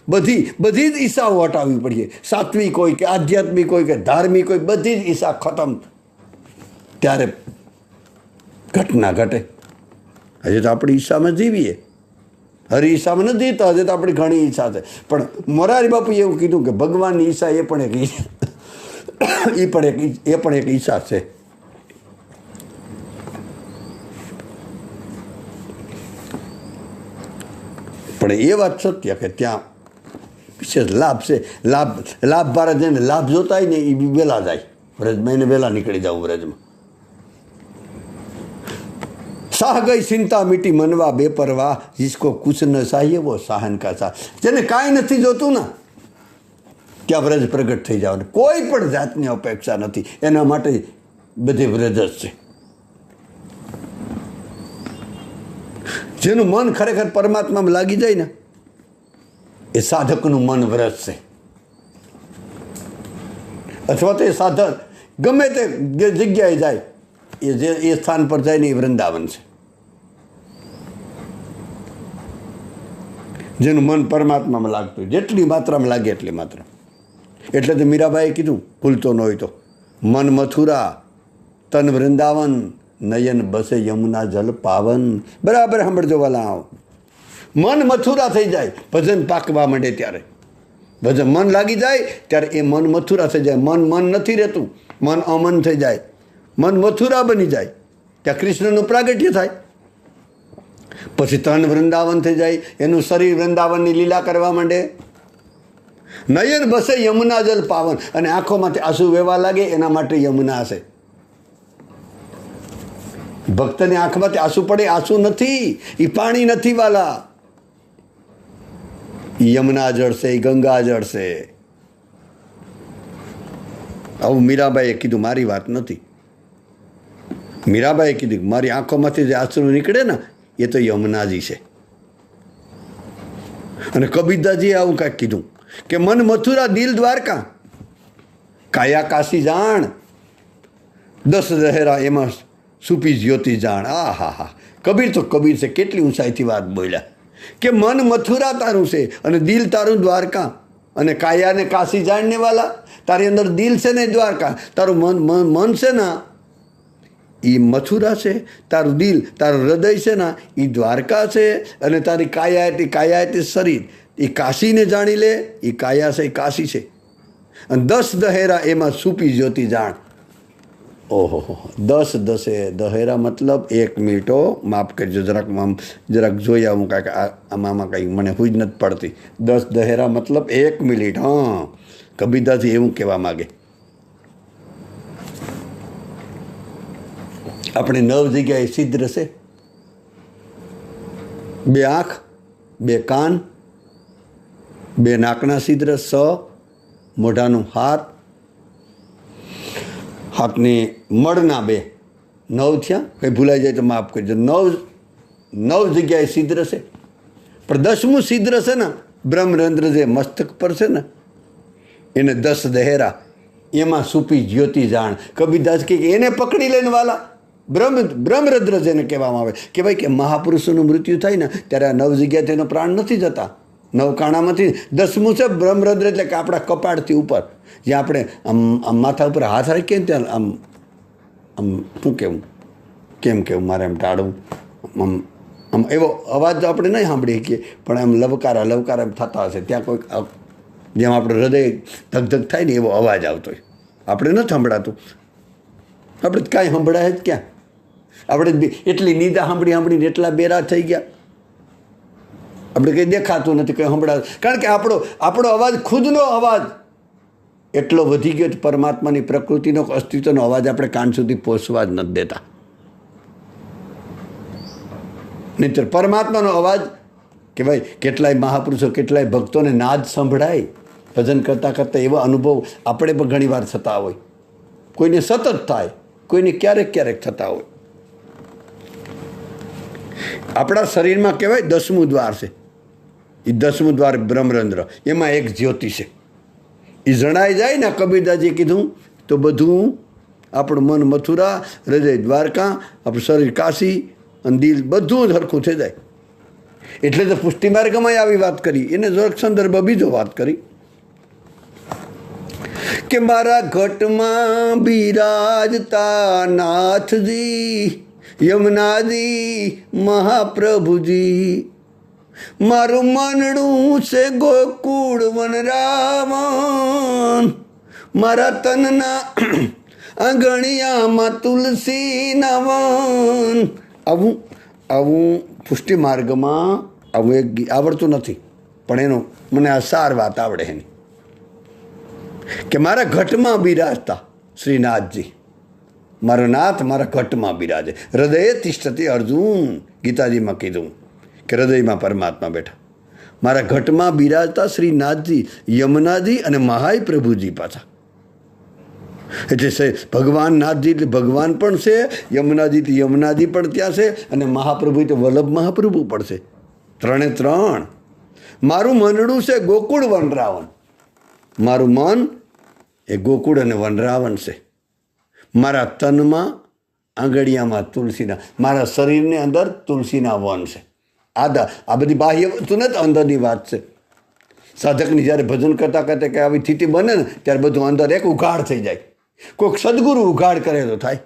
બધી જ ઈચ્છાઓ હટાવવી પડીએ, સાત્વિક હોય કે આધ્યાત્મિક હોય કે ધાર્મિક હોય, બધી જ ઈચ્છા ખતમ, ત્યારે ઘટના ઘટે. હજી તો આપણી ઈચ્છામાં જીવીએ, હરી ઈચ્છામાં નથી જીવતા. હજી તો આપણી ઘણી ઈચ્છા છે. પણ મોરારી બાપુએ એવું કીધું કે ભગવાનની ઈચ્છા એ પણ એક ઈચ્છા છે. પણ એ વાત સત્ય કે ત્યાં વિશેષ લાભ છે. લાભ ભારત જઈને લાભ જોતા હોય ને એ વહેલા જાય વ્રજમાં, એને વહેલા નીકળી જવું વ્રજમાં. સાહ ગઈ ચિંતા મીટી મનવા બેપરવા, જીસકો કુછ ન ચાહીએ વો સાહન કા સાહ. જેને કાંઈ નથી જોતું ને ત્યાં વ્રજ પ્રગટ થઈ જવાનું, કોઈ પણ જાતની અપેક્ષા નથી. એના માટે બધી વ્રજ જ છે. જેનું મન ખરેખર પરમાત્મામાં લાગી જાય ને એ સાધકનું મન વ્રજ છે. અથવા તો એ સાધક ગમે તે જગ્યાએ જાય એ સ્થાન પર જાય ને એ વૃંદાવન છે. જેનું મન પરમાત્મામાં લાગતું હોય, જેટલી માત્રામાં લાગે એટલી માત્રા. એટલે તો મીરાબાઈએ કીધું, ભૂલતો ન હોય તો, મન મથુરા તન વૃંદાવન, નયન બસે યમુના જલ પાવન. બરાબર સાંભળજો વાલા, મન મથુરા થઈ જાય ભજન પાકવા માંડે ત્યારે. ભજન મન લાગી જાય ત્યારે એ મન મથુરા થઈ જાય. મન નથી રહેતું, મન અમન થઈ જાય, મન મથુરા બની જાય. ત્યાં કૃષ્ણનું પ્રાગટ્ય થાય. પછી તન વૃંદાવન થઈ જાય, એનું શરીર વૃંદાવનની લીલા કરવા માંડે. નયન બસે યમુના જલ પાવન, અને આંખોમાંથી આંસુ વહેવા લાગે એના માટે યમુના હશે. ભક્તની આંખમાંથી આંસુ પડે, આંસુ નથી, એ પાણી નથી વાલા, યમુના જળ છે, ગંગા જળ છે. આવું મીરાબાઈએ કીધું, મારી વાત નથી. મીરાબાઈએ કીધું મારી આંખોમાંથી જે આંસુ નીકળે ને એ તો યમુનાજી છે. અને કબીરદાજીએ આવું કાંઈક કીધું કે મન મથુરા દિલ દ્વારકા, કાયા કાશી જાણ, 10 દહેરા એમાં સુપી જ્યોતિ જાણ. આ હા, કબીર તો કબીર છે. કેટલી ઊંચાઈથી વાત બોલ્યા કે મન મથુરા તારું છે અને દિલ તારું દ્વારકા, અને કાયાને કાશી જાણને વાલા, તારી અંદર દિલ છે ને દ્વારકા, તારું મન છે ને એ મથુરા છે, તારું દિલ તારું હૃદય છે ને એ દ્વારકા છે, અને તારી કાયા એટલે શરીર એ કાશીને જાણી લે, એ કાયા છે એ કાશી છે. અને 10 દહેરા એમાં સુપી જ્યોતિ જાણ. ઓહો, 10 દહેરા મતલબ 1 મિનિટો, માફ કરજો, જરાક જોઈ આવું કાંઈક આમાં કંઈક મને હુજ નથી પડતી. 10 દહેરા મતલબ 1 મિનિટ. હા, કબીરદાસજી એવું કહેવા માગે. આપણે 9 જગ્યાએ સિદ્ધ છે. 2 આંખ, 2 કાન, 2 નાકના છિદ્ર, 6 મોઢાનું હાથ, હાથની મળના 2, 9 થયા. કંઈ ભૂલાઈ જાય તો માફ કરજો. 9 જગ્યાએ છિદ્ર છે. પણ 10મું છિદ્ર છે ને બ્રહ્મરંધ્ર જે મસ્તક પર છે ને એને 10 દહેરા એમાં સુપી જ્યોતિ જાણ. કબીરદાસ કે એને પકડી લઈને વાલા બ્રહ્મરંધ્ર જેને કહેવામાં આવે કે ભાઈ કે મહાપુરુષોનું મૃત્યુ થાય ને ત્યારે આ 9 જગ્યાએ એનો પ્રાણ નથી જતા. 9 કાણામાંથી 10મું છે બ્રહ્મરંધ્ર, એટલે કે આપણા કપાળથી ઉપર, જ્યાં આપણે આમ માથા ઉપર હાથ રાખીએ ને ત્યાં આમ શું કહેવું, કેમ કેવું મારે એમ ટાળવું, આમ એવો અવાજ તો આપણે નહીં સાંભળી શકીએ, પણ આમ લવકારા એમ થતા હશે. ત્યાં કોઈક જેમ આપણું હૃદય ધક થાય ને એવો અવાજ આવતો હોય, આપણે નથી સંભળાતું. આપણે કાંઈ સંભળાય જ ક્યાં, આપણે એટલી નિંદા સાંભળીને એટલા બેરા થઈ ગયા, આપણે કંઈ દેખાતું નથી, કંઈ સંભળાતું. કારણ કે આપણો અવાજ, ખુદનો અવાજ એટલો વધી ગયો, પરમાત્માની પ્રકૃતિનો અસ્તિત્વનો અવાજ આપણે કાન સુધી પહોંચવા જ નથી દેતા. નહીંતર પરમાત્માનો અવાજ કે ભાઈ કેટલાય મહાપુરુષો, કેટલાય ભક્તોને નાદ સંભળાય ભજન કરતાં કરતાં, એવા અનુભવ આપણે પણ ઘણી વાર થતા હોય. કોઈને સતત થાય, કોઈને ક્યારેક ક્યારેક થતા હોય. આપણા શરીરમાં કહેવાય 10મું દ્વાર છે, એ 10મું દ્વાર બ્રહ્મરંધ્ર, એમાં એક જ્યોતિ છે. એ જણાઈ જાય ને, કબીરદાસજીએ કીધું તો બધું આપણું મન મથુરા, હૃદય દ્વારકા, આપણું શરીર કાશી અને દિલ બધું જ હરખું થઈ જાય. એટલે તો પુષ્ટિ માર્ગમાં આવી વાત કરી, એને જરાક સંદર્ભ બીજો વાત કરી કે મારા ઘટમાં બિરાજતા નાથજી યમુનાજી મહાપ્રભુજી, મારું મનડું છે ગોકુળ વનરાવન, મારા તનના આંગણિયામાં તુલસીના વન. આવું પુષ્ટિ માર્ગમાં આવું એક આવડતું નથી, પણ એનો મને આ સાર વાત આવડે એની કે મારા ઘટમાં બિરાજતા શ્રીનાથજી, મારો નાથ મારા ઘટમાં બિરાજે. હૃદયે તિષ્ઠતે અર્જુન, ગીતાજીમાં કીધું કે હૃદયમાં પરમાત્મા બેઠા. મારા ઘટમાં બિરાજતા શ્રીનાથજી યમુનાજી અને મહાય પ્રભુજી પાછા. એટલે ભગવાન નાથજી એટલે ભગવાન પણ છે, યમુનાજી પણ ત્યાં છે, અને મહાપ્રભુ તો વલ્લભ મહાપ્રભુ પણ છે. ત્રણે ત્રણ. મારું મનડું છે ગોકુળ વનરાવન, મારું મન એ ગોકુળ અને વનરાવન છે. મારા તનમાં આંગળીયામાં તુલસીના, મારા શરીરની અંદર તુલસીના વન છે. આ બધી બાહ્ય વસ્તુ નથી, અંદરની વાત છે. સાધકની જ્યારે ભજન કરતાં કરતાં કે આવી સ્થિતિ બને ને, ત્યારે બધું અંદર એક ઉઘાડ થઈ જાય. કોઈક સદગુરુ ઉઘાડ કરે તો થાય.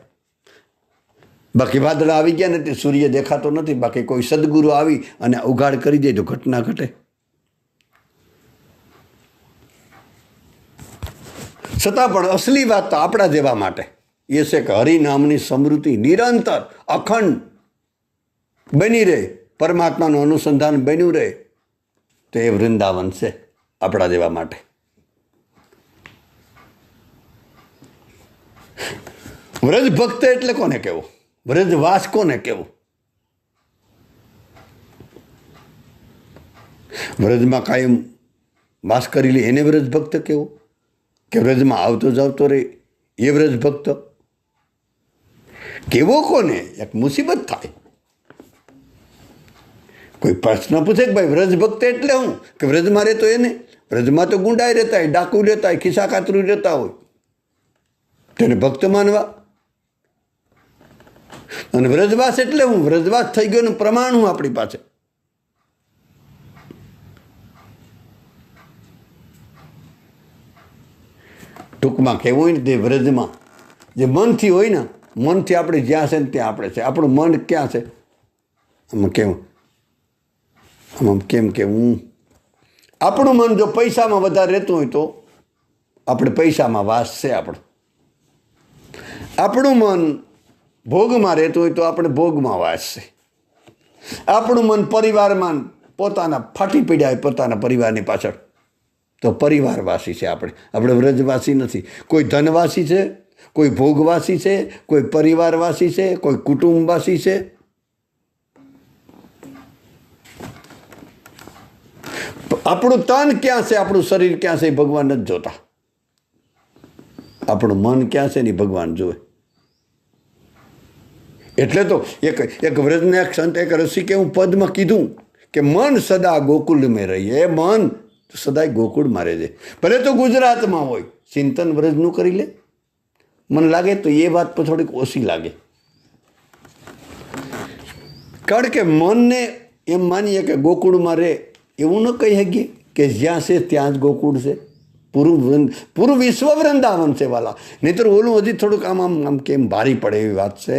બાકી વાદળા આવી ગયા ને, તે સૂર્ય દેખાતો નથી. બાકી કોઈ સદગુરુ આવી અને ઉઘાડ કરી દે તો ઘટના ઘટે. છતાં પણ અસલી વાત તો આપણા જેવા માટે એ છે કે હરિનામની સમૃદ્ધિ નિરંતર અખંડ બની રહે, પરમાત્માનું અનુસંધાન બન્યું રહે, તો એ વૃંદાવન છે આપણા જેવા માટે. વ્રજ ભક્ત એટલે કોને કહેવું? વ્રજવાસ કોને કહેવું? વ્રજમાં કાયમ વાસ કરી લે એને વ્રજ ભક્ત કહેવું? કે વ્રજમાં આવતો જાવતો રહે એ વ્રજ ભક્ત કેવો? કોને એક મુસીબત થાય, કોઈ પ્રશ્ન પૂછે કે ભાઈ વ્રજ ભક્ત એટલે હું, કે વ્રજમાં રહેતો એને? વ્રજમાં તો ગુંડાઈ રહેતા હોય, ડાકુ રહેતા હોય, ખિસ્સા કાતરું રહેતા હોય, તેને ભક્ત માનવા? અને વ્રજવાસ એટલે હું? વ્રજવાસ થઈ ગયો પ્રમાણ હું આપણી પાસે? ટૂંકમાં કહેવું હોય ને, તે વ્રજમાં જે મનથી હોય ને, મનથી આપણે જ્યાં છે ને ત્યાં આપણે છે. આપણું મન ક્યાં છે? આમાં કેમ કેવું? આપણું મન જો પૈસામાં વધારે રહેતું હોય તો આપણે પૈસામાં વાસ છે આપણો. આપણું મન ભોગમાં રહેતું હોય તો આપણે ભોગમાં વાસ છે. આપણું મન પરિવારમાં પોતાના ફાટી પડ્યા હોય પોતાના પરિવારની પાછળ, તો પરિવારવાસી છે આપણે. આપણે વ્રજવાસી નથી. કોઈ ધનવાસી છે, કોઈ ભોગવાસી છે, કોઈ પરિવારવાસી છે, કોઈ કુટુંબવાસી છે. આપણું તન ક્યાં છે, આપણું શરીર ક્યાં છે એ ભગવાન નથી જોતા. આપણું મન ક્યાં છે ને એ ભગવાન જોવે. એટલે તો એક વ્રજને એક સંત એક રસિકે હું પદમાં કીધું કે મન સદા ગોકુળ મેં રહીએ. મન સદાય ગોકુળમાં રહેજે, ભલે તો ગુજરાતમાં હોય. ચિંતન વ્રજનું કરી લે. મને લાગે તો એ વાત પર થોડીક ઓછી લાગે, કારણ કે મનને એમ માનીએ કે ગોકુળમાં રહે, એવું ન કહી શકીએ કે જ્યાં છે ત્યાં જ ગોકુળ છે. પૂરું વિશ્વ વૃંદાવન છે વાલા. નહીંતર ઓલું હજી થોડુંક આમ કેમ ભારી પડે એવી વાત છે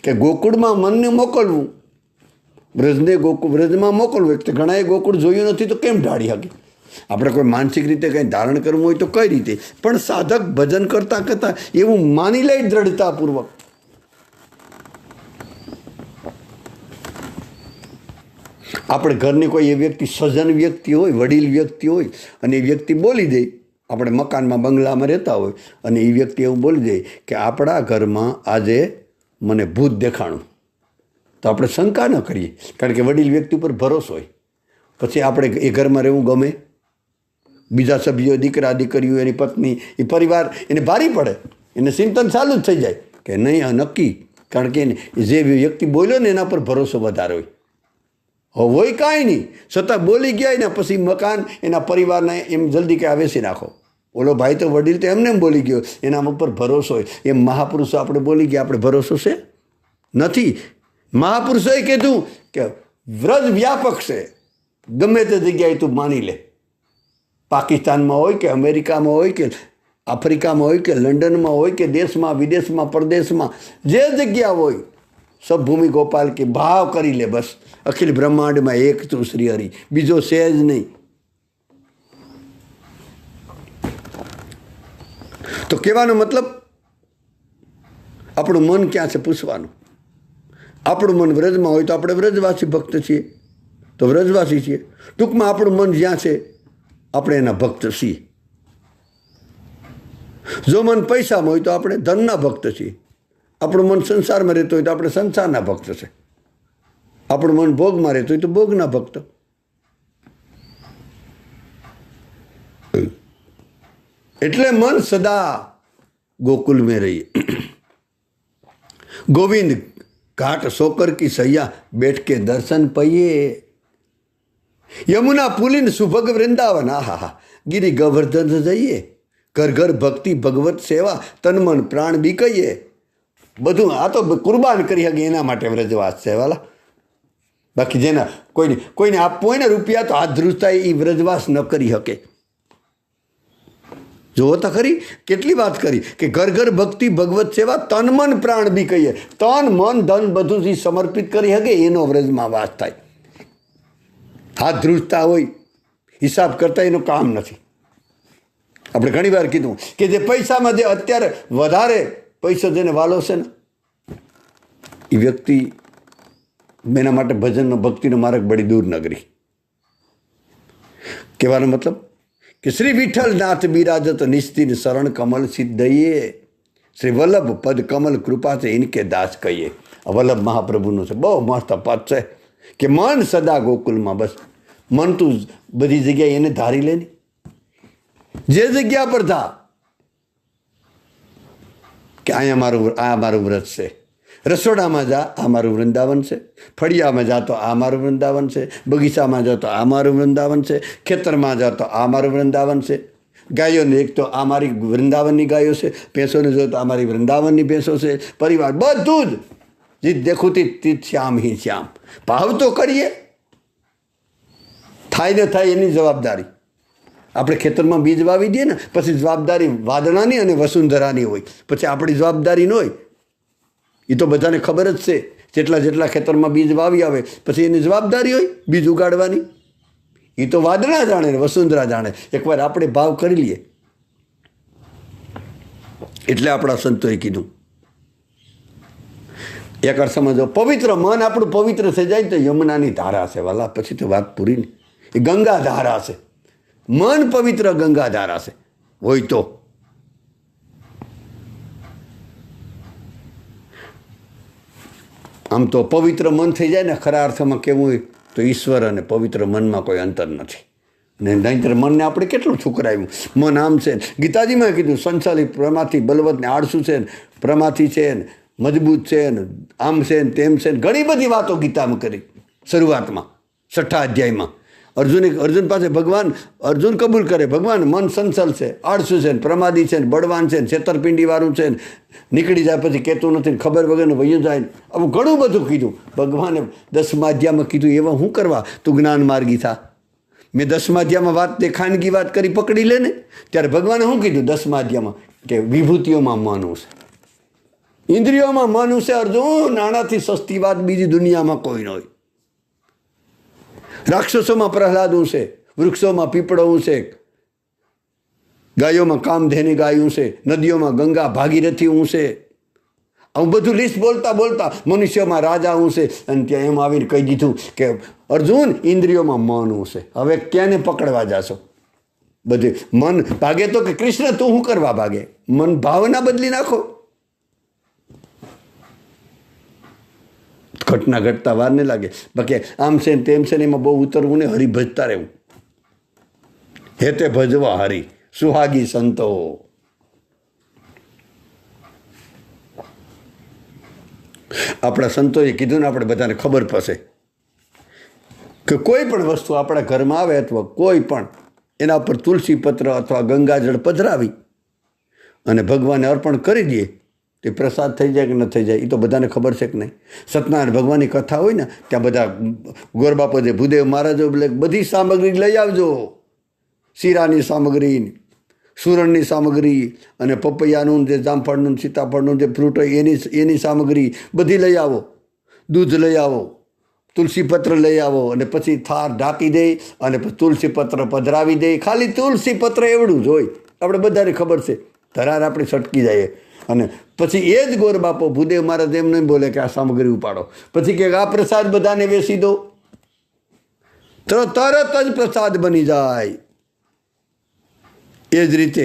કે ગોકુળમાં મનને મોકલવું, વ્રજમાં મોકલવું. એક તો ઘણાએ ગોકુળ જોયું નથી તો કેમ ઢાળી શકે? આપણે કોઈ માનસિક રીતે કંઈ ધારણ કરવું હોય તો કઈ રીતે? પણ સાધક ભજન કરતાં કરતાં એવું માની લે દ્રઢતાપૂર્વક આપણે ઘરની કોઈ એ વ્યક્તિ સજ્જન વ્યક્તિ હોય, વડીલ વ્યક્તિ હોય અને એ વ્યક્તિ બોલી દે, આપણે મકાનમાં બંગલામાં રહેતા હોય અને એ વ્યક્તિ એવું બોલી દે કે આપણા ઘરમાં આજે મને ભૂત દેખાણું, તો આપણે શંકા ન કરીએ, કારણ કે વડીલ વ્યક્તિ ઉપર ભરોસો હોય. પછી આપણે એ ઘરમાં રહેવું ગમે? બીજા સભ્યો, દીકરા દીકરીઓ, એની પત્ની, એ પરિવાર એને ભારી પડે, એને ચિંતન ચાલુ જ થઈ જાય કે નહીં આ નક્કી, કારણ કે જે વ્યક્તિ બોલ્યો ને એના પર ભરોસો વધારે હોય. હોય કાંઈ નહીં, છતાં બોલી ગયા ને પછી મકાન એના પરિવારને એમ જલ્દી કે વેચી નાખો. ઓલો ભાઈ તો વડીલ તો એમને એમ બોલી ગયો, એના ઉપર ભરોસો હોય. એમ મહાપુરુષો આપણે બોલી ગયા, આપણે ભરોસો છે નથી. મહાપુરુષોએ કીધું કે વ્રજ વ્યાપક છે, ગમે તે જગ્યાએ તું માની લે. પાકિસ્તાનમાં હોય કે અમેરિકામાં હોય કે આફ્રિકામાં હોય કે લંડનમાં હોય કે દેશમાં વિદેશમાં પરદેશમાં જે જગ્યા હોય, સબભૂમિ ગોપાલ કે ભાવ કરી લે બસ. અખિલ બ્રહ્માંડમાં એક તું શ્રી હરિ, બીજો છે જ નહીં. તો કહેવાનો મતલબ આપણું મન ક્યાં છે પૂછવાનું. આપણું મન વ્રજમાં હોય તો આપણે વ્રજવાસી ભક્ત છીએ, તો વ્રજવાસી છીએ. ટૂંકમાં આપણું મન જ્યાં છે આપણે એના ભક્ત છીએ. જો મન પૈસામાં હોય તો આપણે ધનના ભક્ત છીએ. આપણું મન સંસારમાં રહેતું હોય તો આપણે સંસારના ભક્ત છે. આપણું મન ભોગમાં રહેતું હોય તો ભોગના ભક્ત. એટલે મન સદા ગોકુલ में रहिए. गोविंद घाट सोकर की सैया बैठ के दर्शन पाइए. यमुना पुलिन सुभग वृंदावन, आहा गिरी गोवर्धन જઈએ. ઘર ઘર ભક્તિ ભગવત સેવા, તન મન પ્રાણ બી કહીએ. બધું આ તો કુરબાન કરી શકે એના માટે વ્રજવાસ છે વાલા. બાકી જેના કોઈને આપવું હોય ને રૂપિયા તો હાથ ધ્રુજતા એ વ્રજવાસ ન કરી શકે. જોવો તો ખરી કેટલી વાત કરી કે ઘર ઘર ભક્તિ ભગવત સેવા, તન મન પ્રાણ બી કહીએ. તન મન ધન બધું જે સમર્પિત કરી શકે એનો વ્રજમાં વાસ થાય. હાથ ધ્રુજતા હોય, હિસાબ કરતા એનું કામ નથી. આપણે ઘણી વાર કીધું કે જે પૈસામાં જે અત્યારે વધારે પૈસો જેને વાલો છે ને એ વ્યક્તિ એના માટે ભજનનો ભક્તિનો માર્ગ બડી દૂર નગરી. કહેવાનો મતલબ કે શ્રી વિઠ્ઠલ નાથ બિરાજત નિસ્તિન શરણ કમલ સિદ્ધયે, શ્રી વલ્લભ પદ કમલ કૃપા છે ઇનકે દાસ કહીએ. વલ્લભ મહાપ્રભુનું છે, બહુ મસ્ત પદ છે કે મન સદા ગોકુલમાં. બસ મન તું બધી જગ્યાએ એને ધારી લે ને, જે જગ્યા પર થા કે અહીંયા આ મારું વ્રત છે. રસોડામાં જા, આ મારું વૃંદાવન છે. ફળિયામાં જા તો આ મારું વૃંદાવન છે. બગીચામાં જા તો આ મારું વૃંદાવન છે. ખેતરમાં જા તો આ મારું વૃંદાવન છે. ગાયોને એક તો આ મારી વૃંદાવનની ગાયો છે, ભેંસોને જો તો આ મારી વૃંદાવનની ભેંસો છે. પરિવાર બધું જ જીત દેખું તીત શ્યામ હિ શ્યામ. ભાવ તો કરીએ, થાય ને થાય એની જવાબદારી. આપણે ખેતરમાં બીજ વાવી દઈએ ને પછી જવાબદારી વાદળાની અને વસુંધરાની હોય, પછી આપણી જવાબદારી ન હોય. એ તો બધાને ખબર જ છે. જેટલા ખેતરમાં બીજ વાવી આવે પછી એની જવાબદારી હોય બીજ ઉગાડવાની. એ તો વાદળા જાણે ને વસુંધરા જાણે. એકવાર આપણે ભાવ કરી લઈએ એટલે આપણા સંતોએ કીધું એક અર્થમાં જો પવિત્ર મન આપણું પવિત્ર થઈ જાય તો યમુનાની ધારા છે વાલા. પછી તો વાત પૂરી ને. એ ગંગા ધારા છે. મન પવિત્ર ગંગા ધારા છે હોય તો. આમ તો પવિત્ર મન થઈ જાય ને ખરા અર્થમાં કેવું હોય તો ઈશ્વર અને પવિત્ર મનમાં કોઈ અંતર નથી. ને નહીંતર મનને આપણે કેટલું ઠુકરાવ્યું. મન આમ છે, ગીતાજીમાં કીધું સંચાલિત પ્રમાથી બલવત ને આળસુ છે ને, પ્રમાથી છે ને, મજબૂત છે ને, આમ છે ને તેમ છે ને, ઘણી બધી વાતો ગીતામાં કરી. શરૂઆતમાં 6ઠા અધ્યાયમાં અર્જુન પાસે ભગવાન અર્જુન કબૂલ કરે ભગવાન મન સંચલ છે, આળસુ છે ને, પ્રમાદી છે ને, બળવાન છે ને, છેતરપિંડીવાળું છે ને, નીકળી જાય પછી કહેતું નથી ને, ખબર વગરનું વયું જાય ને, આવું ઘણું બધું કીધું. ભગવાને 10મા અધ્યાયમાં કીધું એવા શું કરવા તું જ્ઞાન માર્ગી થા. મેં 10મા અધ્યાયમાં વાત તે ખાનગી વાત કરી પકડી લે ને, ત્યારે ભગવાને શું કીધું 10મા અધ્યાયમાં કે વિભૂતિઓમાં મન છે, ઇન્દ્રિયોમાં મન છે. અર્જુન નાણાથી સસ્તી વાત બીજી દુનિયામાં કોઈ ન હોય. રાક્ષસોમાં પ્રહલાદ છે, વૃક્ષોમાં પીપળો છે, ગાયોમાં કામધેની ગાયું છે, નદીઓમાં ગંગા ભાગીરથી છે, હું બધું લિસ્ટ બોલતા બોલતા મનુષ્યમાં રાજા હું છે, અને ત્યાં એમ આવીને કહી દીધું કે અર્જુન ઇન્દ્રિયોમાં મન હું છે. હવે ક્યાંને પકડવા જાશો? બધે મન ભાગે તો કે કૃષ્ણ તું શું કરવા ભાગે? મન ભાવના બદલી નાખો. ઘટના ઘટતા વાર નહીં લાગે. બાકી આમ છે ને તેમ છે ને એમાં બહુ ઉતરવું ને, હરી ભજતા રહેવું. હેતે ભજવા હરી સુહાગી સંતો. આપણા સંતોએ કીધું ને, આપણે બધાને ખબર પડશે કે કોઈ પણ વસ્તુ આપણા ઘરમાં આવે અથવા કોઈ પણ એના ઉપર તુલસી પત્ર અથવા ગંગાજળ પધરાવી અને ભગવાનને અર્પણ કરી દઈએ, તે પ્રસાદ થઈ જાય કે ન થઈ જાય એ તો બધાને ખબર છે કે નહીં. સત્યનારાયણ ભગવાનની કથા હોય ને ત્યાં બધા ગોરબાપો જે ભૂદેવ મહારાજો બધી સામગ્રી લઈ આવજો. શીરાની સામગ્રી, સુરણની સામગ્રી અને પપૈયાનું, જે જામફળનું, સીતાફળનું જે ફ્રૂટ હોય એની સામગ્રી બધી લઈ આવો. દૂધ લઈ આવો, તુલસીપત્ર લઈ આવો, અને પછી થાર ઢાંકી દે અને પછી તુલસીપત્ર પધરાવી દે. ખાલી તુલસીપત્ર એવડું જ હોય, આપણે બધાને ખબર છે. ધરાર આપણે છટકી જાય. અને પછી એ જ ગોરબાપો ભૂદેવ મહારાજ એમ નહીં બોલે કે આ સામગ્રી ઉપાડો, પછી કે આ પ્રસાદ બધાને વેચી દો, તો તરત જ પ્રસાદ બની જાય. એ જ રીતે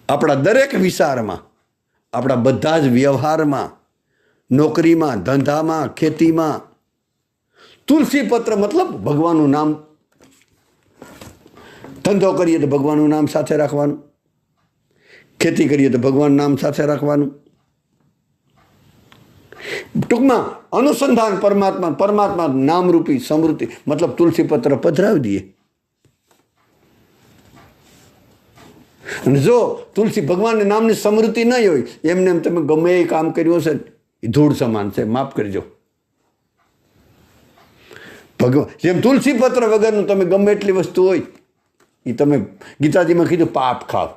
આપણા દરેક વિચારમાં, આપણા બધા જ વ્યવહારમાં, નોકરીમાં, ધંધામાં, ખેતીમાં તુલસીપત્ર મતલબ ભગવાનનું નામ. ધંધો કરીએ તો ભગવાનનું નામ સાથે રાખવાનું, ખેતી કરીએ તો ભગવાનનું નામ સાથે રાખવાનું. ટૂંકમાં અનુસંધાન પરમાત્મા નામરૂપી સમૃદ્ધિ મતલબ તુલસીપત્ર પધરાવી દઈએ. અને જો તુલસી ભગવાનના નામની સમૃદ્ધિ નહીં હોય, એમને એમ તમે ગમે એ કામ કર્યું હશે એ ધૂળ સમાન છે, માફ કરજો. ભગવાન જેમ તુલસી પત્ર વગરનું તમે ગમે એટલી વસ્તુ હોય એ તમે ગીતાજીમાં કીધું પાપ ખાવ.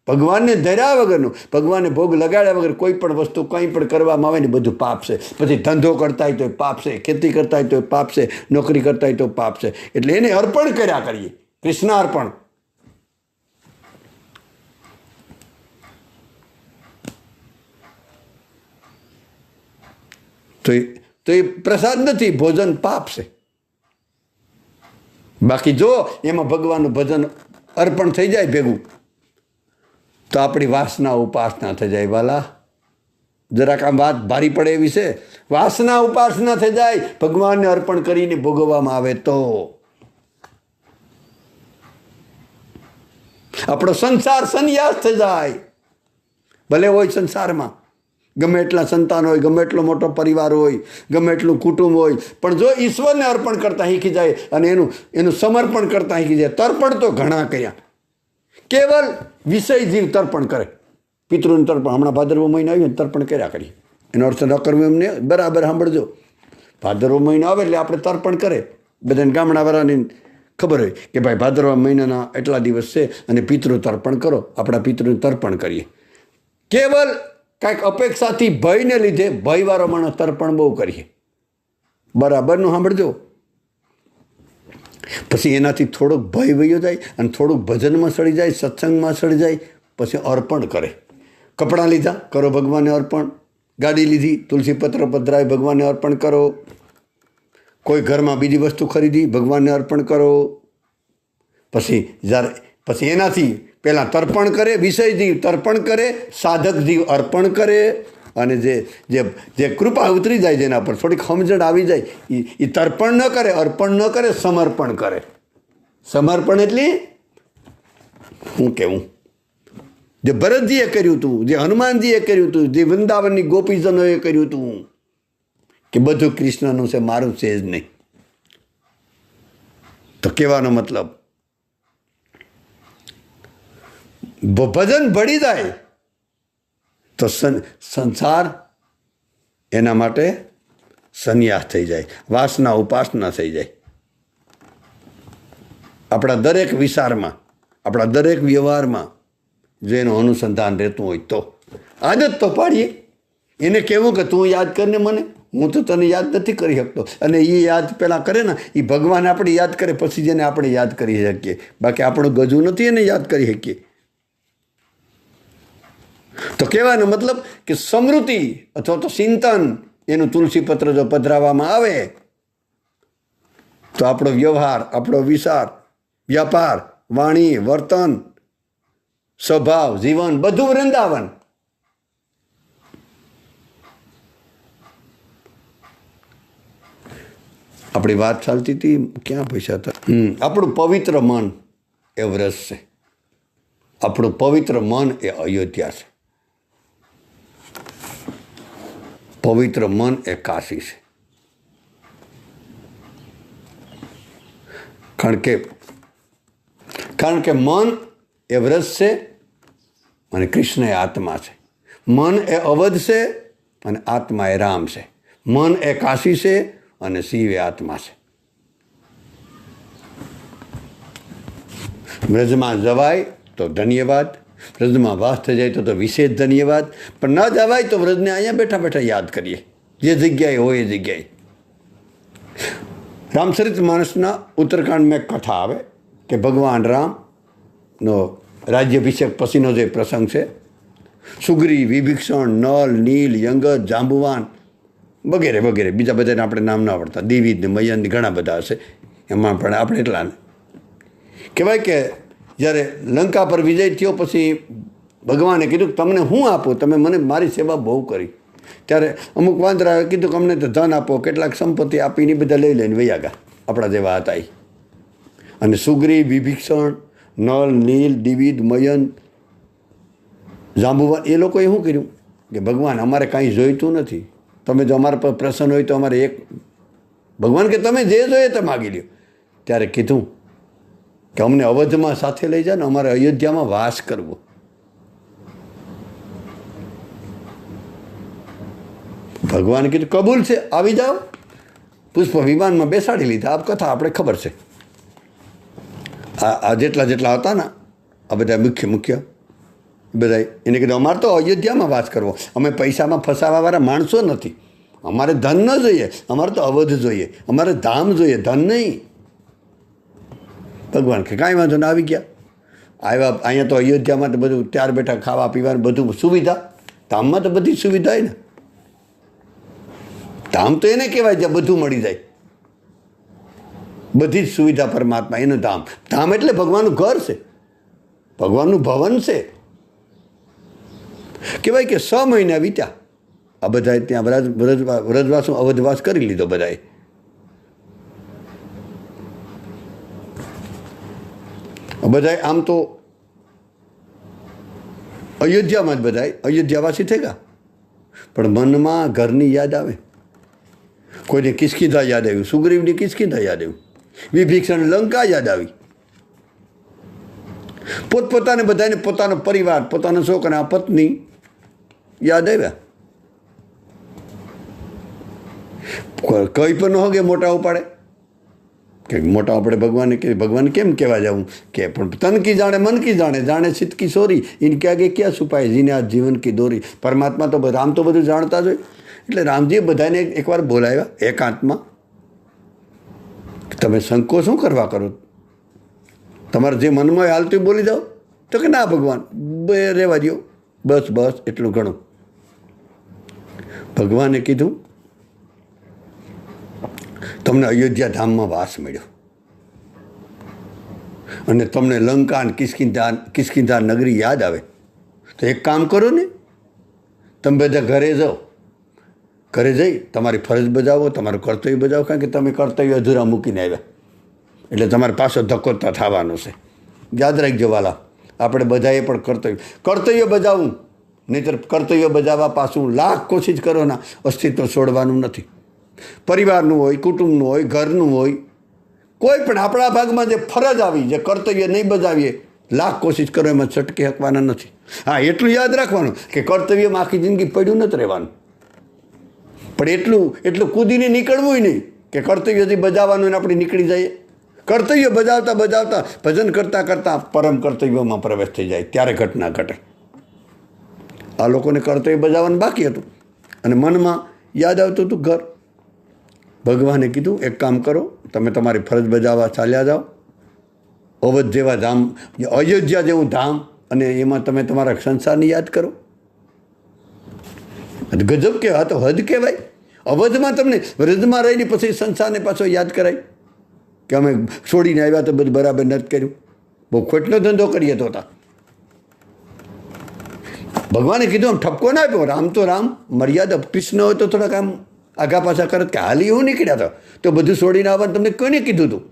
ભગવાનને ધર્યા વગરનું, ભગવાનને ભોગ લગાડ્યા વગર કોઈ પણ વસ્તુ કંઈ પણ કરવામાં આવે ને બધું પાપ છે. પછી ધંધો કરતા હોય તો પાપ છે, ખેતી કરતા હોય તો પાપ છે, નોકરી કરતા હોય તો પાપ છે. એટલે એને અર્પણ કર્યા કરીએ, કૃષ્ણાર્પણ. તો એ પ્રસાદ નથી, ભોજન પાપ છે. બાકી જો એમાં ભગવાનનું ભજન અર્પણ થઈ જાય ભેગું, તો આપણી વાસના ઉપાસના થઈ જાય. વાલા જરાક આમ વાત ભારી પડે એવી છે. વાસના ઉપાસના થઈ જાય ભગવાનને અર્પણ કરીને ભોગવવામાં આવે તો. આપણો સંસાર સંન્યાસ થઈ જાય. ભલે હોય સંસારમાં ગમે એટલા સંતાન હોય, ગમે એટલો મોટો પરિવાર હોય, ગમે એટલું કુટુંબ હોય, પણ જો ઈશ્વરને અર્પણ કરતા શીખી જાય અને એનું સમર્પણ કરતા શીખી જાય. તર્પણ તો ઘણા કર્યા, કેવલ વિષય જીવ તર્પણ કરે. પિતૃનું તર્પણ હમણાં ભાદરવો મહિનો આવ્યો ને તર્પણ કર્યા કરીએ. એનો અર્થ ન કરવું એમને બરાબર સાંભળજો. ભાદરવો મહિનો આવે એટલે આપણે તર્પણ કરે. બધાને ગામડાવાળાની ખબર હોય કે ભાઈ ભાદરવા મહિનાના એટલા દિવસ છે અને પિતૃ તર્પણ કરો. આપણા પિતૃનું તર્પણ કરીએ. કેવલ કાંઈક અપેક્ષાથી ભયને લીધે ભયવાળો માણસ તર્પણ બહુ કરીએ. બરાબરનું સાંભળજો. પછી એનાથી થોડોક ભય વયો જાય અને થોડુંક ભજનમાં સડી જાય, સત્સંગમાં સડી જાય, પછી અર્પણ કરે. કપડાં લીધા, કરો ભગવાનને અર્પણ. ગાડી લીધી, તુલસીપત્ર પધરાવી, ભગવાનને અર્પણ કરો. કોઈ ઘરમાં બીજી વસ્તુ ખરીદી, ભગવાનને અર્પણ કરો. પછી એનાથી પહેલાં તર્પણ કરે, વિષય જીવ તર્પણ કરે, સાધક જીવ અર્પણ કરે. અને જે કૃપા ઉતરી જાય, જેના પર થોડીક સમજણ આવી જાય, એ તર્પણ ન કરે, અર્પણ ન કરે, સમર્પણ કરે. સમર્પણ એટલે શું કહેવું? જે ભરતજીએ કર્યું હતું, જે હનુમાનજીએ કર્યું હતું, જે વૃંદાવનની ગોપીજનોએ કર્યું હતું, કે બધું કૃષ્ણનું છે, મારું છે જ નહીં. તો કહેવાનો મતલબ ભજન ભળી જાય તો સંસાર એના માટે સંન્યાસ થઈ જાય, વાસના ઉપાસના થઈ જાય. આપણા દરેક વિચારમાં, આપણા દરેક વ્યવહારમાં જો એનું અનુસંધાન રહેતું હોય તો આદત તો પાડીએ. એને કહેવું કે તું યાદ કરીને મને, હું તો તને યાદ નથી કરી શકતો. અને એ યાદ પહેલાં કરે ને, એ ભગવાન આપણે યાદ કરે પછી જેને આપણે યાદ કરી શકીએ. બાકી આપણું ગજું નથી એને યાદ કરી શકીએ. તો કહેવાનો મતલબ કે સ્મૃતિ અથવા તો ચિંતન એનું તુલસી પત્ર જો પધરાવવામાં આવે તો આપણો વ્યવહાર, આપણો વિચાર, વ્યાપાર, વાણી, વર્તન, સ્વભાવ, જીવન બધું વૃંદાવન. આપણી વાત ચાલતી હતી, ક્યાં પૈસા હતા? આપણું પવિત્ર મન એ વ્રજ છે, આપણું પવિત્ર મન એ અયોધ્યા છે, પવિત્ર મન એ કાશી છે. કારણ કે મન એ વ્રજ છે અને કૃષ્ણ એ આત્મા છે. મન એ અવધ છે અને આત્મા એ રામ છે. મન એ કાશી છે અને શિવ એ આત્મા છે. વ્રજમાં જવાય તો ધન્યવાદ, વ્રજમાં વાસ થઈ જાય તો વિશેષ ધન્યવાદ, પણ ન જવાય તો વ્રજને અહીંયા બેઠા બેઠા યાદ કરીએ, જે જગ્યાએ હોય એ જગ્યાએ. રામચરિત માનસના ઉત્તરકાંડમાં એક કથા આવે કે ભગવાન રામનો રાજ્યાભિષેક પછીનો જે પ્રસંગ છે, સુગ્રીવ, વિભીષણ, નલ, નીલ, યંગદ, જાંબુવાન વગેરે વગેરે, બીજા બધાને આપણે નામ ના આવડતા, દિવિદ ને મયંદ ઘણા બધા હશે, એમાં પણ આપણે એટલા કહેવાય કે જ્યારે લંકા પર વિજય થયો પછી ભગવાને કીધું તમને હું આપું, તમે મને મારી સેવા બહુ કરી. ત્યારે અમુક વાંદરાએ કીધું કે અમને તો ધન આપો, કેટલાક સંપત્તિ આપીને બધા લઈ લઈને વયા ગયા, આપણા જેવા હતા એ. અને સુગ્રીવ, વિભીષણ, નલ, નીલ, દિવિદ, મયંદ, જાંબુવાન એ લોકોએ શું કર્યું કે ભગવાન અમારે કાંઈ જોઈતું નથી, તમે જો અમારા પર પ્રસન્ન હોય તો અમારે એક ભગવાન કે તમે જે જોઈએ તે માગી લ્યો. ત્યારે કીધું કે અમને અવધમાં સાથે લઈ જાય ને, અમારે અયોધ્યામાં વાસ કરવો. ભગવાને કીધું કબૂલ છે, આવી જાઓ. પુષ્પ વિમાનમાં બેસાડી લીધા. આ કથા આપણે ખબર છે. આ જેટલા હતા ને આ બધા મુખ્ય બધા એને કીધું અમારે તો અયોધ્યામાં વાસ કરવો, અમે પૈસામાં ફસાવાવાળા માણસો નથી, અમારે ધન ન જોઈએ, અમારે તો અવધ જોઈએ, અમારે ધામ જોઈએ, ધન નહીં. ભગવાન કે કાંઈ વાંધો ને આવી ગયા. આવ્યા અહીંયા તો અયોધ્યામાં તો બધું ત્યાર બેઠા ખાવા પીવાનું બધું સુવિધા, ધામમાં તો બધી સુવિધા હોય ને. ધામ તો એને કહેવાય જ્યાં બધું મળી જાય, બધી જ સુવિધા પરમાત્મા, એનું ધામ. ધામ એટલે ભગવાનનું ઘર છે, ભગવાનનું ભવન છે. કહેવાય કે 6 મહિના વીત્યા, આ બધાએ ત્યાં વ્રજવાસો અવધવાસ કરી લીધો બધાએ. બધાએ આમ તો અયોધ્યામાં જ બધાએ અયોધ્યાવાસી થઈ ગયા, પણ મનમાં ઘરની યાદ આવે. કોઈને કિસ્કિંધા યાદ આવ્યું, સુગ્રીવની કિસ્કિંધા યાદ આવ્યું, વિભીષણ લંકા યાદ આવી. પોતપોતાને બધાને પોતાનો પરિવાર, પોતાના છોકરા, પત્ની યાદ આવ્યા. કઈ પણ ન હોગે મોટા ઉપાડે કે મોટા આપણે ભગવાને કે ભગવાન કેમ કહેવા જાઉં કે પણ તન કી જાણે મન કી જાણે, જાણે ચિત્ત કી સોરી, ઇનકે આગે ક્યાં છુપાય, જીને આ જીવન કી દોરી. પરમાત્મા તો રામ તો બધું જાણતા જ હોય. એટલે રામજીએ બધાને એકવાર બોલાવ્યા એકાંતમાં, તમે સંકોચ શું કરવા કરો, તમારે જે મનમાં હાલતું બોલી જાઓ. તો કે ના ભગવાન રહેવા દો, બસ એટલું ઘણું. ભગવાને કીધું તમને અયોધ્યા ધામમાં વાસ મળ્યો અને તમને લંકા અને કિસ્કિંધા નગરી યાદ આવે તો એક કામ કરો ને, તમે બધા ઘરે જાઓ, ઘરે જઈ તમારી ફરજ બજાવો, તમારું કર્તવ્ય બજાવો. કારણ કે તમે કર્તવ્ય અધૂરા મૂકીને આવ્યા એટલે તમારે પાછો ધક્કો થવાનો છે. યાદ રાખજો વાલા, આપણે બધાએ પણ કર્તવ્ય બજાવવું, નહીંતર કર્તવ્ય બજાવવા પાછું લાખ કોશિશ કરો ના, અસ્તિત્વ છોડવાનું નથી. પરિવારનું હોય, કુટુંબનું હોય, ઘરનું હોય, કોઈ પણ આપણા ભાગમાં જે ફરજ આવી, જે કર્તવ્ય નહીં બજાવીએ, લાખ કોશિશ કરો એમાં છટકી શકવાના નથી. હા, એટલું યાદ રાખવાનું કે કર્તવ્યમાં આખી જિંદગી પડ્યું નથી રહેવાનું, પણ એટલું કૂદીને નીકળવું નહીં કે કર્તવ્યથી બજાવવાનું ને આપણે નીકળી જઈએ. કર્તવ્ય બજાવતા ભજન કરતાં પરમ કર્તવ્યમાં પ્રવેશ થઈ જાય, ત્યારે ઘટના ઘટે. આ લોકોને કર્તવ્ય બજાવવાનું બાકી હતું અને મનમાં યાદ આવતું હતું ઘર. ભગવાને કીધું એક કામ કરો, તમે તમારી ફરજ બજાવવા ચાલ્યા જાઓ. અવધ જેવા ધામ, અયોધ્યા જેવું ધામ, અને એમાં તમે તમારા સંસારને યાદ કરો. ગજબ કહેવાય, તો હદ કહેવાય. અવધમાં તમને વ્રજમાં રહીને પછી સંસારને પાછો યાદ કરાય કે અમે છોડીને આવ્યા તો બધું બરાબર નથી કર્યું, બહુ ખોટનો ધંધો કરીએ તો હતા. ભગવાને કીધું આમ ઠપકો ના આપ્યો. રામ તો રામ, મર્યાદા. કૃષ્ણ હોય તો થોડાક આમ આગા પાછા કરત કે હાલી હું નીકળ્યા હતા તો બધું છોડીને આવવાનું તમને કોઈને કીધું હતું?